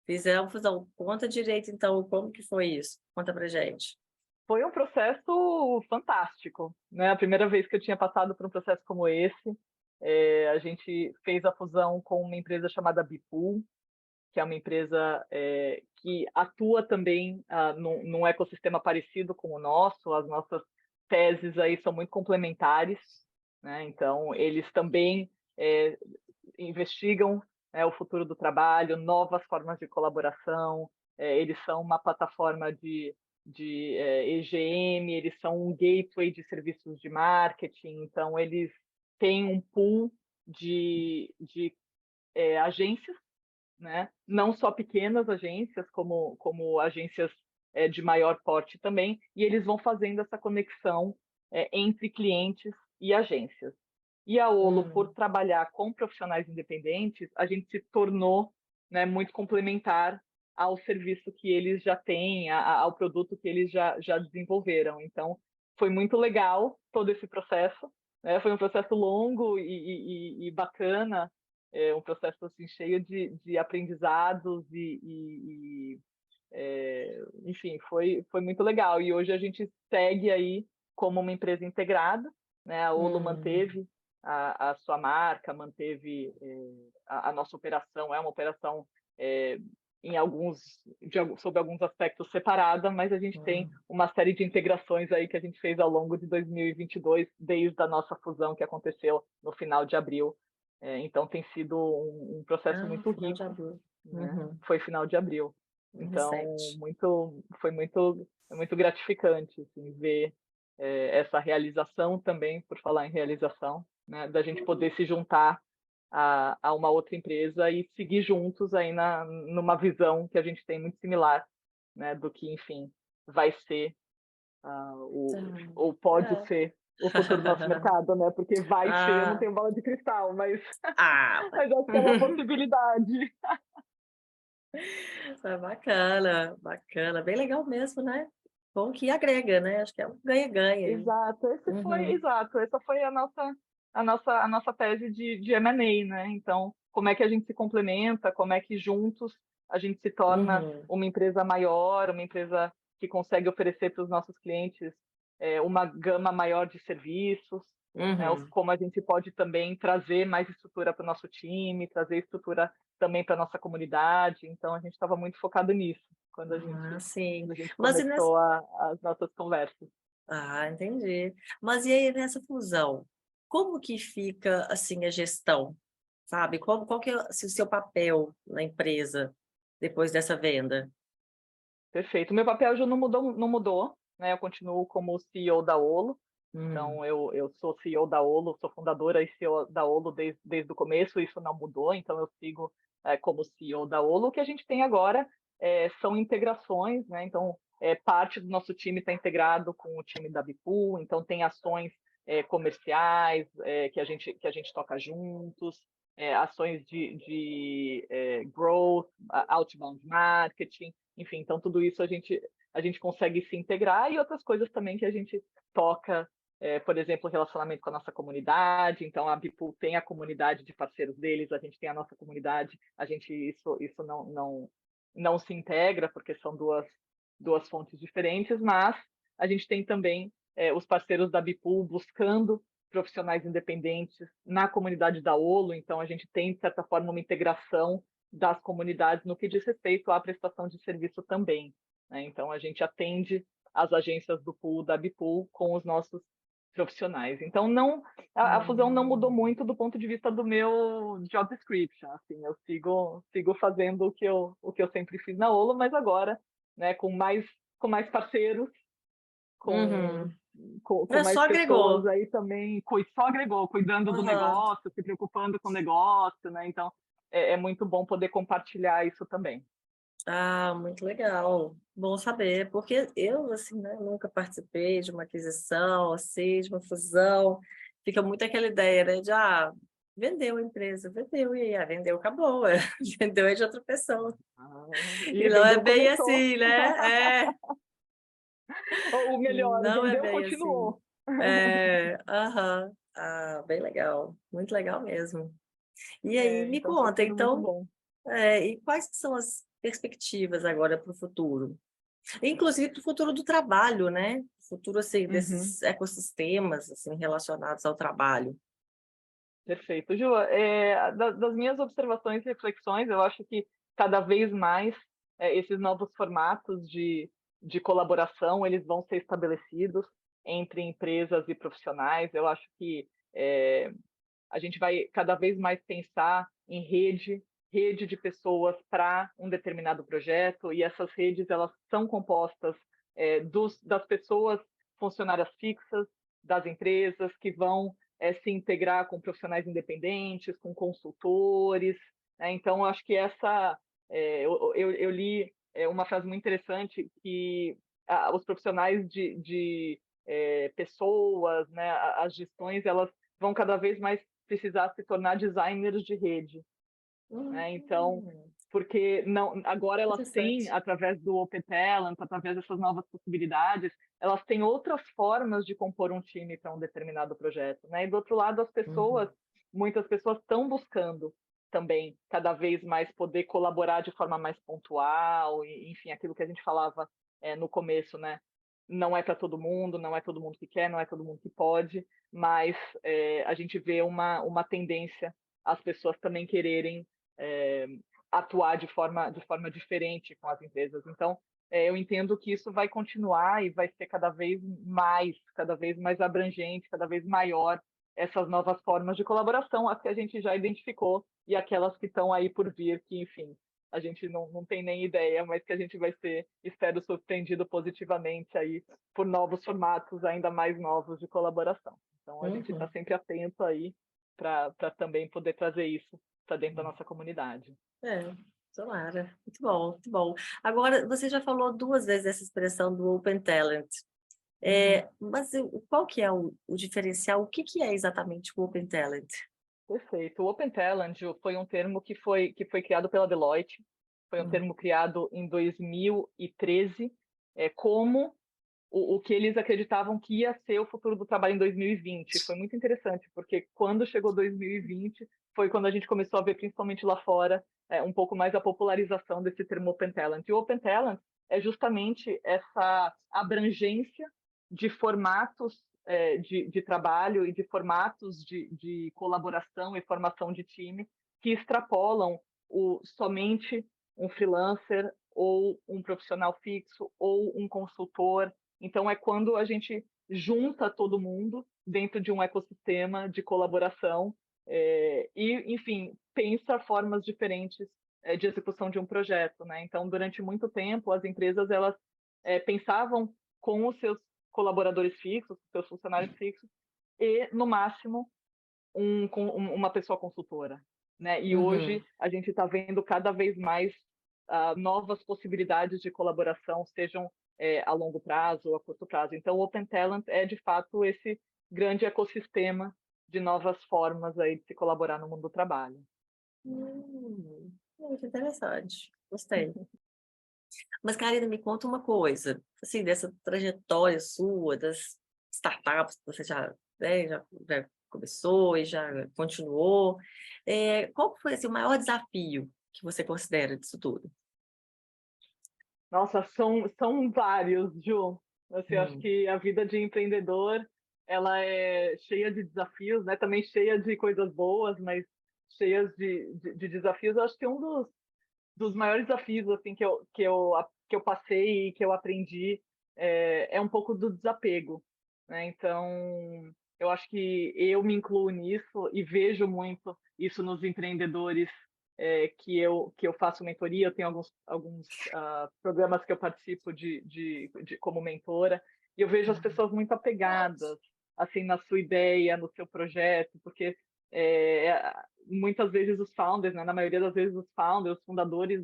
Speaker 1: fizemos fusão. Conta direito, então, como que foi isso? Conta pra gente.
Speaker 2: Foi um processo fantástico, né? A primeira vez que eu tinha passado por um processo como esse, a gente fez a fusão com uma empresa chamada Bipool, que é uma empresa que atua também num ecossistema parecido com o nosso. As nossas teses aí são muito complementares, né? Então, eles também investigam, né, o futuro do trabalho, novas formas de colaboração. Eles são uma plataforma de EGM, eles são um gateway de serviços de marketing, então eles têm um pool de agências, né? Não só pequenas agências, como agências de maior porte também, e eles vão fazendo essa conexão entre clientes e agências. E a Olo, por
Speaker 1: Hum,
Speaker 2: trabalhar com profissionais independentes, a gente se tornou, né, muito complementar ao serviço que eles já têm, ao produto que eles já desenvolveram. Então, foi muito legal todo esse processo, né? Foi um processo longo e bacana, um processo assim, cheio de aprendizados enfim, foi muito legal. E hoje a gente segue aí como uma empresa integrada, né? A Olo
Speaker 1: hum,
Speaker 2: manteve a sua marca, manteve a nossa operação, é uma operação é, em sob alguns aspectos separada, mas a gente tem
Speaker 1: hum.
Speaker 2: uma série de integrações aí que a gente fez ao longo de 2022, desde a nossa fusão que aconteceu no final de abril. Então tem sido um processo
Speaker 1: Ah,
Speaker 2: muito
Speaker 1: final de
Speaker 2: rico,
Speaker 1: abril.
Speaker 2: né?
Speaker 1: Uhum.
Speaker 2: Foi final de abril. Então,
Speaker 1: Recente.
Speaker 2: foi muito gratificante assim, ver essa realização também, por falar em realização, né, da gente poder se juntar a uma outra empresa e seguir juntos aí numa visão que a gente tem muito similar, né, do que, enfim, vai ser
Speaker 1: Tá.
Speaker 2: ou pode
Speaker 1: É.
Speaker 2: ser o futuro do nosso mercado, né? Porque vai ser, eu não
Speaker 1: Ah,
Speaker 2: tenho bola de cristal, mas,
Speaker 1: ah,
Speaker 2: mas acho que é uma possibilidade.
Speaker 1: é bacana, bacana. Bem legal mesmo, né? Bom que agrega, né? Acho que é um ganha-ganha aí. Uhum,
Speaker 2: Exato, essa foi a nossa tese de M&A, né? Então, como é que a gente se complementa, como é que juntos a gente se torna
Speaker 1: uhum,
Speaker 2: uma empresa maior, uma empresa que consegue oferecer para os nossos clientes uma gama maior de serviços, né?
Speaker 1: uhum.
Speaker 2: Como a gente pode também trazer mais estrutura para o nosso time, trazer estrutura também para a nossa comunidade. Então, a gente estava muito focado nisso quando a
Speaker 1: Ah,
Speaker 2: gente,
Speaker 1: sim.
Speaker 2: quando a gente
Speaker 1: Mas e nessa...
Speaker 2: começou as nossas conversas.
Speaker 1: Ah, entendi. Mas e aí nessa fusão, como que fica assim a gestão, sabe? Qual que é assim, o seu papel na empresa depois dessa venda?
Speaker 2: Perfeito. Meu papel já não mudou, né? Eu continuo como CEO da Olo.
Speaker 1: Hum,
Speaker 2: Então, eu sou CEO da Olo, sou fundadora e CEO da Olo desde o começo, isso não mudou, então eu sigo como CEO da Olo. O que a gente tem agora são integrações, né? Então, parte do nosso time está integrado com o time da Bipool, então tem ações comerciais que a gente toca juntos, ações de growth, outbound marketing, enfim, então tudo isso a gente consegue se integrar e outras coisas também que a gente toca, por exemplo, relacionamento com a nossa comunidade. Então, a Bipool tem a comunidade de parceiros deles, a gente tem a nossa comunidade, isso não se integra, porque são duas fontes diferentes, mas a gente tem também os parceiros da Bipool buscando profissionais independentes na comunidade da Olo, então a gente tem, de certa forma, uma integração das comunidades no que diz respeito à prestação de serviço também, né? Então a gente atende as agências do pool da Bipool com os nossos profissionais. Então não, a fusão não mudou muito do ponto de vista do meu job description, assim, eu sigo fazendo o que eu sempre fiz na Olo, mas agora, né, com mais parceiros, com,
Speaker 1: Uhum.
Speaker 2: com
Speaker 1: Mas
Speaker 2: mais
Speaker 1: só
Speaker 2: pessoas
Speaker 1: agregou.
Speaker 2: aí também, só agregou, cuidando do
Speaker 1: Aham.
Speaker 2: negócio, se preocupando com o negócio, né? Então é muito bom poder compartilhar isso também.
Speaker 1: Ah, muito legal. Bom saber, porque eu, assim, né, nunca participei de uma aquisição, assim, de uma fusão. Fica muito aquela ideia, né, de, vendeu a empresa, vendeu, e aí, vendeu, acabou, vendeu é de outra pessoa.
Speaker 2: Ah,
Speaker 1: E
Speaker 2: e
Speaker 1: não é
Speaker 2: vendeu,
Speaker 1: bem
Speaker 2: começou.
Speaker 1: assim, né?
Speaker 2: Ou melhor,
Speaker 1: Não é
Speaker 2: vendeu,
Speaker 1: bem assim.
Speaker 2: continuou.
Speaker 1: Aham. Ah, bem legal, muito legal mesmo. E aí, me
Speaker 2: Então está
Speaker 1: conta,
Speaker 2: sendo muito
Speaker 1: então,
Speaker 2: bom.
Speaker 1: e quais que são as perspectivas agora para o futuro? Inclusive para o futuro do trabalho, né? Futuro, assim,
Speaker 2: Uhum.
Speaker 1: desses ecossistemas, assim, relacionados ao trabalho.
Speaker 2: Perfeito. Ju, das minhas observações e reflexões, eu acho que cada vez mais esses novos formatos de colaboração, eles vão ser estabelecidos entre empresas e profissionais. Eu acho que a gente vai cada vez mais pensar em rede de pessoas para um determinado projeto, e essas redes elas são compostas das pessoas funcionárias fixas das empresas que vão se integrar com profissionais independentes, com consultores, né? Então, eu acho que eu li uma frase muito interessante que os profissionais de pessoas, né, as gestões, elas vão cada vez mais precisar se tornar designers de rede, né? Então,
Speaker 1: Hum,
Speaker 2: porque não, agora elas têm,
Speaker 1: interessante.
Speaker 2: através do Open Talent, através dessas novas possibilidades, elas têm outras formas de compor um time para um determinado projeto, né? E do outro lado,
Speaker 1: Uhum,
Speaker 2: muitas pessoas estão buscando também cada vez mais poder colaborar de forma mais pontual, e, enfim, aquilo que a gente falava no começo, né? Não é para todo mundo, não é todo mundo que quer, não é todo mundo que pode, mas a gente vê uma tendência as pessoas também quererem é, atuar de forma diferente com as empresas. Então, eu entendo que isso vai continuar e vai ser cada vez mais abrangente, cada vez maior essas novas formas de colaboração, as que a gente já identificou e aquelas que estão aí por vir, que, enfim, a gente não tem nem ideia, mas que a gente vai ser, espero, surpreendido positivamente aí por novos formatos ainda mais novos de colaboração. Então, a gente está
Speaker 1: uhum.
Speaker 2: sempre atento aí para também poder trazer isso para dentro da nossa comunidade.
Speaker 1: É, tomara. Muito bom, muito bom. Agora, você já falou duas vezes essa expressão do Open Talent.
Speaker 2: Uhum.
Speaker 1: Mas qual que é o diferencial? O que que é exatamente o Open Talent?
Speaker 2: Perfeito. O Open Talent Ju, foi um termo que foi criado pela Deloitte, foi um
Speaker 1: Hum,
Speaker 2: termo criado em 2013, como o que eles acreditavam que ia ser o futuro do trabalho em 2020. Foi muito interessante, porque quando chegou 2020, foi quando a gente começou a ver, principalmente lá fora, um pouco mais a popularização desse termo Open Talent. E o Open Talent é justamente essa abrangência de formatos de trabalho e de formatos de colaboração e formação de time que extrapolam somente um freelancer ou um profissional fixo ou um consultor. Então, é quando a gente junta todo mundo dentro de um ecossistema de colaboração e, enfim, pensa formas diferentes de execução de um projeto, né? Então, durante muito tempo, as empresas elas pensavam com os seus colaboradores fixos, seus funcionários fixos, e, no máximo, uma pessoa consultora, né? E hoje
Speaker 1: uhum.
Speaker 2: a gente está vendo cada vez mais novas possibilidades de colaboração, sejam a longo prazo ou a curto prazo. Então, o Open Talent é, de fato, esse grande ecossistema de novas formas aí de se colaborar no mundo do trabalho.
Speaker 1: Muito interessante. Gostei. Mas, Karina, me conta uma coisa, assim, dessa trajetória sua, das startups que você já, né, já começou e já continuou. Qual foi assim, o maior desafio que você considera disso tudo?
Speaker 2: Nossa, são vários, Ju. Assim, eu acho
Speaker 1: Hum.
Speaker 2: que a vida de empreendedor, ela é cheia de desafios, né? Também cheia de coisas boas, mas cheias de desafios. Eu acho que um dos maiores desafios assim que eu passei e que eu aprendi é um pouco do desapego, né? Então, eu acho que eu me incluo nisso e vejo muito isso nos empreendedores que eu faço mentoria. Eu tenho alguns programas que eu participo como mentora, e eu vejo as
Speaker 1: Uhum.
Speaker 2: pessoas muito apegadas assim na sua ideia, no seu projeto, porque é, muitas vezes os founders, né, na maioria das vezes os founders, os fundadores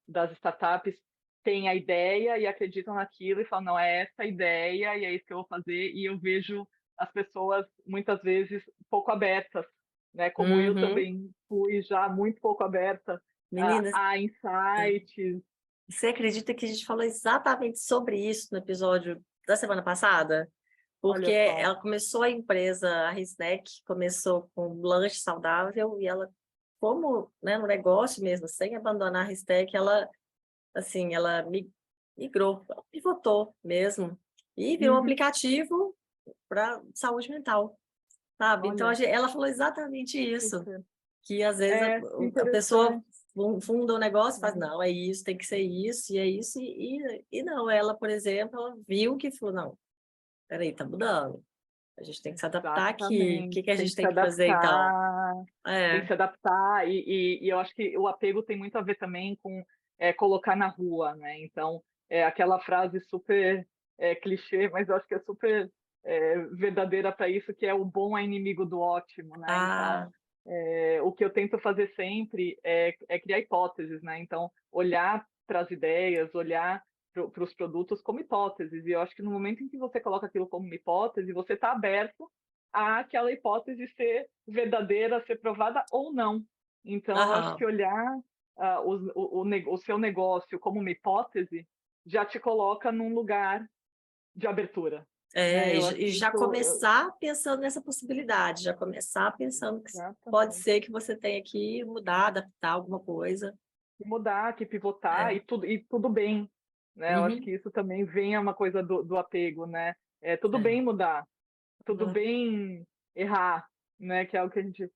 Speaker 2: das startups têm a ideia e acreditam naquilo e falam, não, é essa a ideia e é isso que eu vou fazer. E eu vejo as pessoas muitas vezes pouco abertas, né, como eu
Speaker 1: Uhum.
Speaker 2: também fui já muito pouco aberta
Speaker 1: Meninas,
Speaker 2: a insights.
Speaker 1: você acredita que a gente falou exatamente sobre isso no episódio da semana passada? Porque
Speaker 2: Olha só.
Speaker 1: ela começou a empresa, a Risnack, começou com um lanche saudável e ela, como, né, no negócio mesmo, sem abandonar a Risnack, ela, assim, ela migrou, pivotou mesmo e virou um
Speaker 2: Uhum.
Speaker 1: aplicativo para saúde mental, sabe? Então,
Speaker 2: Olha,
Speaker 1: ela falou exatamente isso,
Speaker 2: super.
Speaker 1: que às vezes
Speaker 2: Que
Speaker 1: a pessoa
Speaker 2: interessante.
Speaker 1: funda um negócio e faz,
Speaker 2: Né?
Speaker 1: não, é isso, tem que ser isso, e é isso, e não, ela, por exemplo, ela viu que falou, não, peraí, tá mudando. A gente tem que se adaptar aqui. O que
Speaker 2: Exatamente.
Speaker 1: que a
Speaker 2: Tem
Speaker 1: gente
Speaker 2: que se
Speaker 1: tem que fazer, então?
Speaker 2: adaptar. Tem que
Speaker 1: É,
Speaker 2: se adaptar, e eu acho que o apego tem muito a ver também com colocar na rua, né? Então, aquela frase super clichê, mas eu acho que é super verdadeira para isso, que é o bom é inimigo do ótimo, né?
Speaker 1: ah,
Speaker 2: Então, o que eu tento fazer sempre é criar hipóteses, né? Então, olhar para as ideias, olhar para os produtos como hipóteses. E eu acho que no momento em que você coloca aquilo como uma hipótese, você está aberto àquela hipótese ser verdadeira, ser provada ou não. Então, eu acho que
Speaker 1: aham.
Speaker 2: olhar o seu negócio como uma hipótese já te coloca num lugar de abertura.
Speaker 1: É,
Speaker 2: Né?
Speaker 1: e
Speaker 2: Eu acho que
Speaker 1: já
Speaker 2: isso.
Speaker 1: começar pensando nessa possibilidade, já começar pensando que pode
Speaker 2: Exatamente.
Speaker 1: ser que você tenha que mudar, adaptar alguma coisa.
Speaker 2: Que mudar, que pivotar,
Speaker 1: É.
Speaker 2: e tudo bem. Né? Eu acho
Speaker 1: Uhum.
Speaker 2: que isso também vem a uma coisa do apego. Né? Tudo
Speaker 1: É.
Speaker 2: bem mudar, tudo
Speaker 1: Uhum.
Speaker 2: bem errar, né? Que é algo que a gente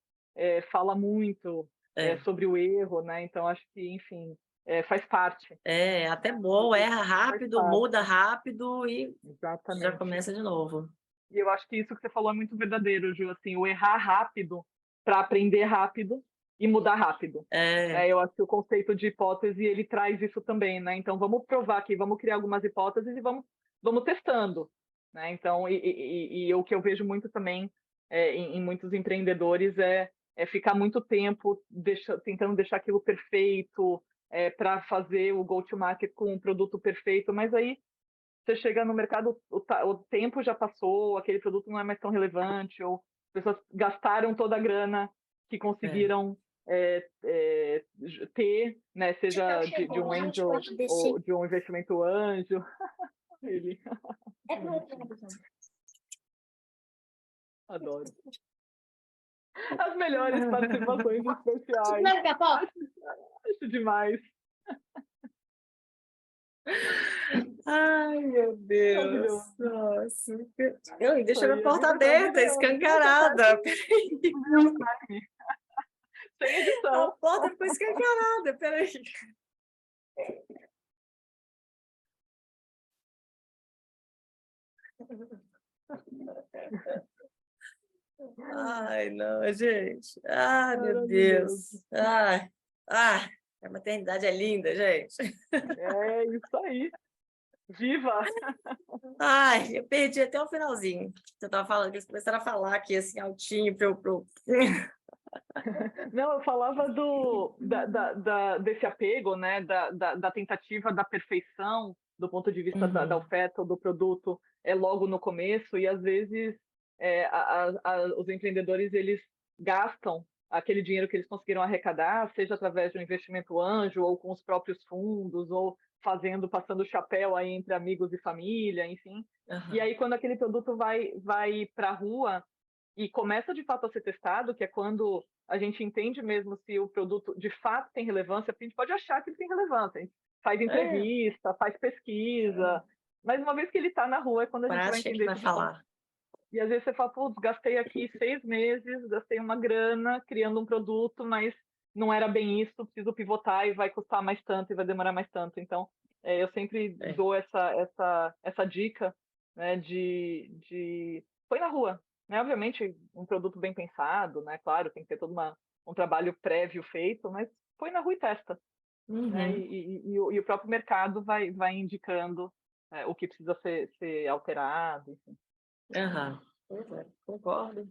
Speaker 2: fala muito
Speaker 1: É.
Speaker 2: sobre o erro, né? Então acho que, enfim, faz parte.
Speaker 1: É, até bom,
Speaker 2: Tudo
Speaker 1: erra
Speaker 2: faz
Speaker 1: rápido, muda
Speaker 2: parte,
Speaker 1: rápido e já
Speaker 2: exatamente.
Speaker 1: começa de novo.
Speaker 2: E eu acho que isso que você falou é muito verdadeiro, Ju, assim, o errar rápido para aprender rápido e mudar rápido.
Speaker 1: É,
Speaker 2: Eu acho que o conceito de hipótese ele traz isso também, né? Então vamos provar aqui, vamos criar algumas hipóteses e vamos testando, né? Então e o que eu vejo muito também em muitos empreendedores é ficar muito tempo tentando deixar aquilo perfeito para fazer o go-to-market com um produto perfeito, mas aí você chega no mercado, o tempo já passou, aquele produto não é mais tão relevante, ou as pessoas gastaram toda a grana que
Speaker 1: é.
Speaker 2: conseguiram ter, né, seja de um angel ou de um investimento anjo. Ele, bonitinho, adoro. As melhores participações especiais. Acho demais.
Speaker 1: Ai, meu Deus.
Speaker 2: Maravilhoso.
Speaker 1: Nossa. Eu
Speaker 2: Isso
Speaker 1: deixei minha
Speaker 2: aí,
Speaker 1: porta aberta,
Speaker 2: a vida acontece
Speaker 1: escancarada.
Speaker 2: no real time, sem
Speaker 1: A
Speaker 2: edição.
Speaker 1: porta ficou escancarada. Peraí. Ai, não, gente. Ai, meu
Speaker 2: Maravilhoso.
Speaker 1: Deus. Ai, ai. A maternidade é linda, gente.
Speaker 2: É isso aí. Viva!
Speaker 1: Ai, eu perdi até o finalzinho. Você estava falando, que eles começaram a falar aqui assim, altinho, pro.
Speaker 2: Não, eu falava desse apego, né? Da tentativa da perfeição do ponto de vista da
Speaker 1: Uhum,
Speaker 2: oferta ou do produto logo no começo, e às vezes os empreendedores eles gastam aquele dinheiro que eles conseguiram arrecadar, seja através de um investimento anjo ou com os próprios fundos, ou passando o chapéu aí entre amigos e família, enfim. E
Speaker 1: aham,
Speaker 2: aí, quando aquele produto vai para a rua e começa de fato a ser testado, que é quando a gente entende mesmo se o produto de fato tem relevância, porque a gente pode achar que ele tem relevância. faz
Speaker 1: É,
Speaker 2: entrevista, faz pesquisa, mas uma vez que ele está na rua é quando a gente vai
Speaker 1: prática que
Speaker 2: entender
Speaker 1: vai
Speaker 2: tudo.
Speaker 1: falar.
Speaker 2: E às vezes você fala, putz, gastei aqui 6 meses, gastei uma grana criando um produto, mas não era bem isso, preciso pivotar e vai custar mais tanto e vai demorar mais tanto. Então, eu sempre
Speaker 1: É.
Speaker 2: dou essa dica, né, de põe na rua. Né? Obviamente, um produto bem pensado, né? Claro, tem que ter todo um trabalho prévio feito, mas põe na rua e testa. Né?
Speaker 1: Uhum.
Speaker 2: E o próprio mercado vai indicando o que precisa ser alterado, enfim.
Speaker 1: Aham. Pois é, concordo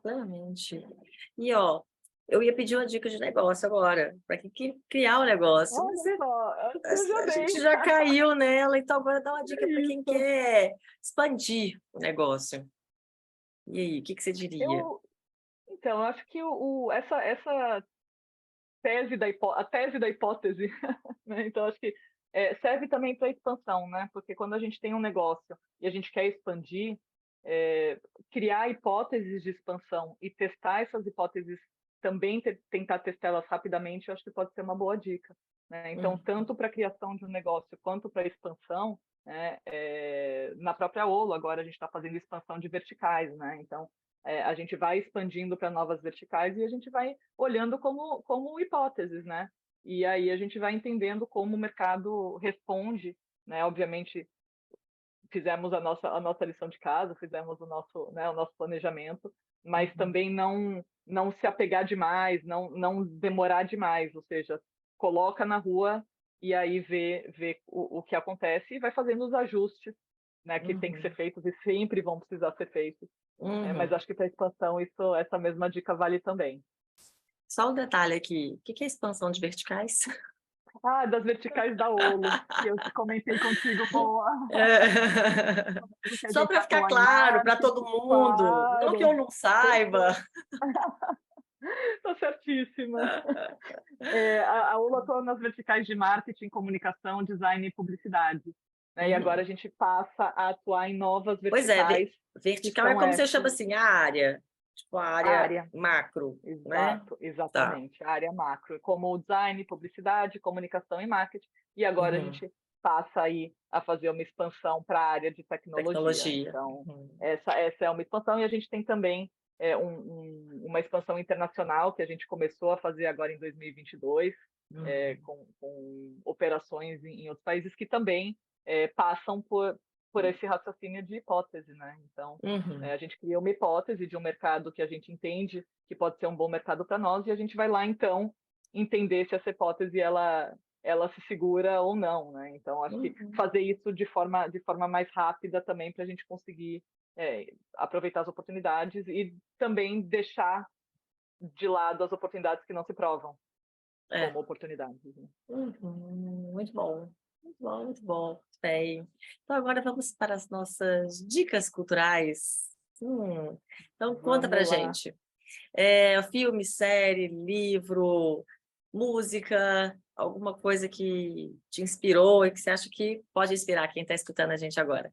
Speaker 1: plenamente. E, ó, eu ia pedir uma dica de negócio agora, para que criar o negócio. Mas
Speaker 2: Olha só, acho que eu já
Speaker 1: a gente
Speaker 2: dei.
Speaker 1: já caiu nela, então agora dá uma dica para quem
Speaker 2: Isso.
Speaker 1: quer expandir o negócio. E aí, o que você diria?
Speaker 2: Eu, então, eu acho que essa a tese da hipótese, né? Então, acho que serve também para expansão, né? Porque quando a gente tem um negócio e a gente quer expandir, é, criar hipóteses de expansão e testar essas hipóteses, também tentar testá-las rapidamente, eu acho que pode ser uma boa dica. Né? Então,
Speaker 1: Hum,
Speaker 2: tanto para a criação de um negócio quanto para a expansão, né? Na própria Olo, agora a gente está fazendo expansão de verticais, né? Então, a gente vai expandindo para novas verticais e a gente vai olhando como hipóteses, né? E aí a gente vai entendendo como o mercado responde, né? Obviamente, fizemos a nossa lição de casa, fizemos o nosso planejamento, mas
Speaker 1: uhum,
Speaker 2: também não se apegar demais, não demorar demais, ou seja, coloca na rua e aí vê o que acontece e vai fazendo os ajustes, né, que tem que ser
Speaker 1: uhum,
Speaker 2: feitos e sempre vão precisar ser feitos. Mas
Speaker 1: uhum.
Speaker 2: acho que para expansão essa mesma dica vale também.
Speaker 1: Só um detalhe aqui, o que é expansão de verticais?
Speaker 2: Ah, das verticais da Olo, que eu comentei contigo
Speaker 1: É.
Speaker 2: do que a
Speaker 1: Só
Speaker 2: gente
Speaker 1: para ficar
Speaker 2: atua em
Speaker 1: claro para todo
Speaker 2: marketing,
Speaker 1: mundo, não que
Speaker 2: claro,
Speaker 1: eu não saiba.
Speaker 2: perfeito, tá certíssima. A Olo atua nas verticais de marketing, comunicação, design e publicidade. Né? E agora
Speaker 1: Uhum.
Speaker 2: a gente passa a atuar em novas
Speaker 1: Pois é,
Speaker 2: verticais, que
Speaker 1: vertical é
Speaker 2: são
Speaker 1: como você
Speaker 2: essas.
Speaker 1: chama assim, a área, tipo a
Speaker 2: A
Speaker 1: área
Speaker 2: área,
Speaker 1: macro, né?
Speaker 2: exato,
Speaker 1: Tá.
Speaker 2: exatamente. A área macro, como o design, publicidade, comunicação e marketing. E agora a
Speaker 1: Uhum.
Speaker 2: gente passa aí a fazer uma expansão para a área de tecnologia.
Speaker 1: Tecnologia.
Speaker 2: Então,
Speaker 1: Uhum.
Speaker 2: essa é uma expansão. E a gente tem também uma expansão internacional que a gente começou a fazer agora em 2022,
Speaker 1: Uhum.
Speaker 2: com operações em outros países que também passam por esse raciocínio de hipótese, né? Então,
Speaker 1: Uhum.
Speaker 2: a gente cria uma hipótese de um mercado que a gente entende que pode ser um bom mercado para nós e a gente vai lá, então, entender se essa hipótese ela se segura ou não, né? Então, acho que
Speaker 1: Uhum.
Speaker 2: fazer isso de forma mais rápida também para a gente conseguir aproveitar as oportunidades e também deixar de lado as oportunidades que não se provam
Speaker 1: É.
Speaker 2: como oportunidades. Né?
Speaker 1: Uhum. Muito bom. Muito bom, muito bom. Bem. Então agora vamos para as nossas dicas culturais. Então conta pra
Speaker 2: Vamos lá.
Speaker 1: gente. Filme, série, livro, música, alguma coisa que te inspirou e que você acha que pode inspirar quem está escutando a gente agora.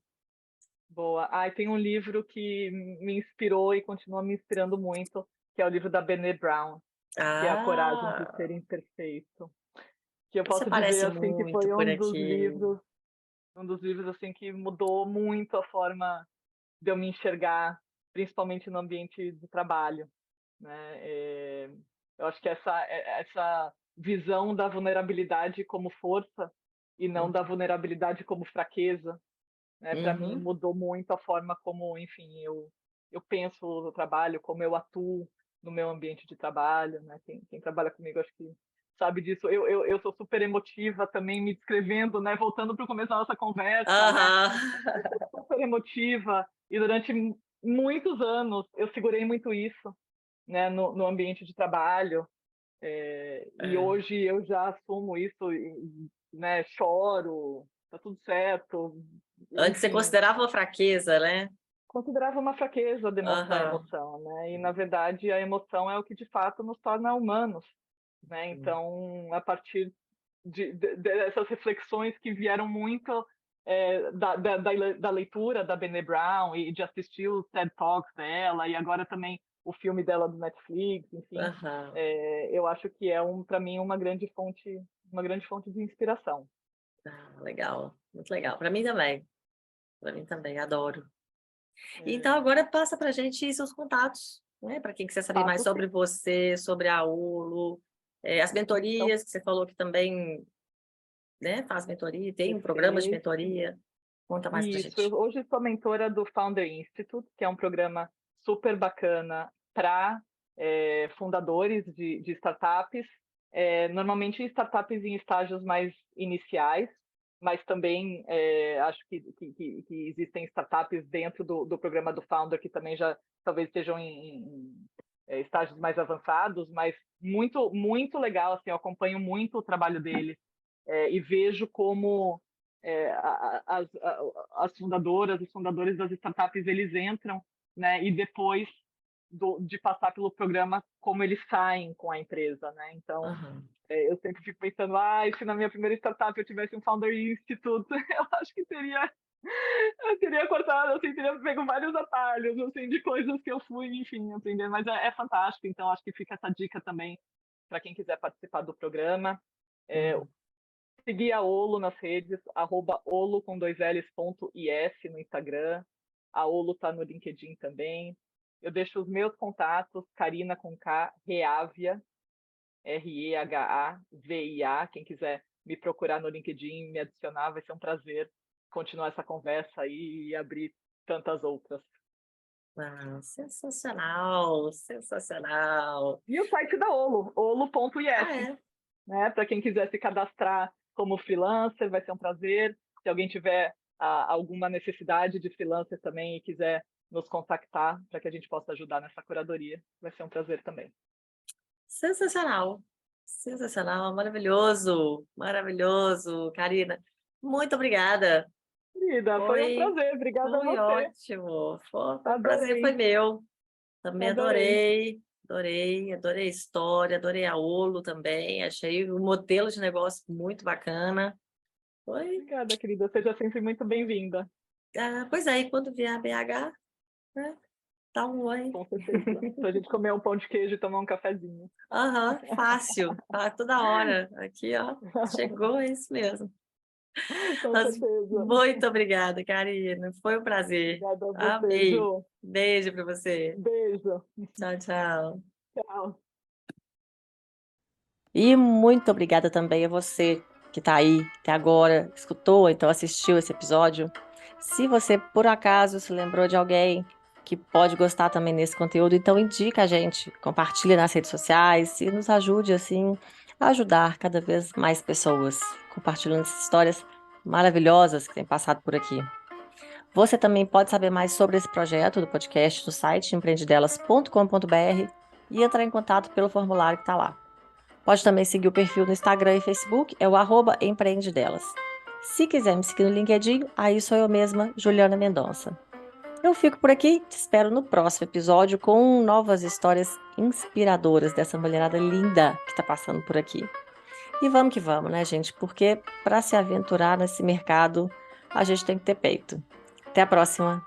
Speaker 2: Boa. Tem um livro que me inspirou e continua me inspirando muito, que é o livro da Brené Brown, que é A Coragem de
Speaker 1: Ah,
Speaker 2: Ser Imperfeito. Que eu
Speaker 1: você
Speaker 2: posso dizer
Speaker 1: aparece
Speaker 2: assim que
Speaker 1: muito
Speaker 2: foi
Speaker 1: por aqui.
Speaker 2: um dos livros assim que mudou muito a forma de eu me enxergar, principalmente no ambiente de trabalho, né? Eu acho que essa visão da vulnerabilidade como força e não da
Speaker 1: Uhum.
Speaker 2: vulnerabilidade como fraqueza, né? Para mim
Speaker 1: Uhum.
Speaker 2: mudou muito a forma como, enfim, eu penso no trabalho, como eu atuo no meu ambiente de trabalho, né? Quem trabalha comigo acho que sabe disso. Eu sou super emotiva também, me descrevendo, né? Voltando para o começo da nossa conversa, né?
Speaker 1: Aham.
Speaker 2: Super emotiva e durante muitos anos eu segurei muito isso, né? No ambiente de trabalho. E
Speaker 1: É.
Speaker 2: hoje eu já assumo isso, né? Choro, tá tudo certo,
Speaker 1: Antes você
Speaker 2: enfim,
Speaker 1: considerava uma fraqueza, né?
Speaker 2: considerava uma fraqueza demonstrar
Speaker 1: Aham.
Speaker 2: emoção, né? E na verdade a emoção é o que de fato nos torna humanos, né?
Speaker 1: Uhum.
Speaker 2: Então, a partir dessas reflexões que vieram muito da leitura da Brené Brown e de assistir os TED Talks dela e agora também o filme dela do Netflix, enfim,
Speaker 1: Aham.
Speaker 2: eu acho que para mim uma grande fonte uma grande fonte de inspiração.
Speaker 1: Legal, muito legal. Para mim também, adoro. Então, agora passa para a gente seus contatos, né? Para quem quiser saber mais
Speaker 2: Passo,
Speaker 1: sobre você, sobre a Olo, as mentorias, que você falou que também, né, faz mentoria, tem um programa de
Speaker 2: perfeito.
Speaker 1: mentoria. Conta mais para a
Speaker 2: Isso,
Speaker 1: gente.
Speaker 2: hoje sou mentora do Founder Institute, que é um programa super bacana para fundadores de startups, normalmente startups em estágios mais iniciais, mas também acho que existem startups dentro do programa do Founder que também já talvez estejam em estágios mais avançados, mas muito, muito legal, assim, eu acompanho muito o trabalho deles e vejo como as fundadoras, os fundadores das startups, eles entram, né, e depois de passar pelo programa, como eles saem com a empresa, né? Então, eu sempre fico pensando, se na minha primeira startup eu tivesse um Founder Institute, eu acho que eu teria cortado, assim, teria pego vários atalhos, assim, de coisas que eu fui, enfim, aprender, mas é fantástico, então acho que fica essa dica também para quem quiser participar do programa. Seguir a Olo nas redes, @olo com 2Ls .is no Instagram. A Olo tá no LinkedIn também. Eu deixo os meus contatos, Karina com K, Reavia, Rehavia. Quem quiser me procurar no LinkedIn, me adicionar, vai ser um prazer continuar essa conversa aí e abrir tantas outras.
Speaker 1: Sensacional, sensacional.
Speaker 2: E o site da Olo, olo.is.
Speaker 1: É?
Speaker 2: Né? Para quem quiser se cadastrar como freelancer, vai ser um prazer. Se alguém tiver alguma necessidade de freelancer também e quiser nos contactar para que a gente possa ajudar nessa curadoria, vai ser um prazer também.
Speaker 1: Sensacional, sensacional, maravilhoso, maravilhoso, Karina. Muito obrigada.
Speaker 2: Querida, foi um prazer. Obrigada a
Speaker 1: Foi
Speaker 2: você.
Speaker 1: ótimo. O prazer foi
Speaker 2: Adorei.
Speaker 1: meu. Também
Speaker 2: Adorei.
Speaker 1: adorei a história, adorei a Olo também. Achei o modelo de negócio muito bacana.
Speaker 2: Obrigada, querida. Seja sempre muito bem-vinda.
Speaker 1: Pois é, e quando vier a BH, né, dá um oi.
Speaker 2: Com certeza. Para a gente comer um pão de queijo e tomar um cafezinho.
Speaker 1: Fácil. Toda hora. Aqui, ó. Chegou, é isso mesmo.
Speaker 2: Com
Speaker 1: Mas
Speaker 2: certeza.
Speaker 1: muito obrigada, Karina. Foi um prazer.
Speaker 2: Obrigada a você,
Speaker 1: Amei.
Speaker 2: Ju.
Speaker 1: Beijo para você.
Speaker 2: Beijo.
Speaker 1: Tchau, tchau.
Speaker 2: Tchau.
Speaker 1: E muito obrigada também a você que está aí até agora, escutou, então assistiu esse episódio. Se você, por acaso, se lembrou de alguém que pode gostar também desse conteúdo, então indica a gente, compartilha nas redes sociais e nos ajude, assim, a ajudar cada vez mais pessoas, compartilhando essas histórias maravilhosas que têm passado por aqui. Você também pode saber mais sobre esse projeto do podcast no site empreendedelas.com.br e entrar em contato pelo formulário que está lá. Pode também seguir o perfil no Instagram e Facebook, é o @empreendedelas. Se quiser me seguir no LinkedIn, aí sou eu mesma, Juliana Mendonça. Eu fico por aqui, te espero no próximo episódio com novas histórias inspiradoras dessa mulherada linda que está passando por aqui. E vamos que vamos, né, gente? Porque para se aventurar nesse mercado, a gente tem que ter peito. Até a próxima!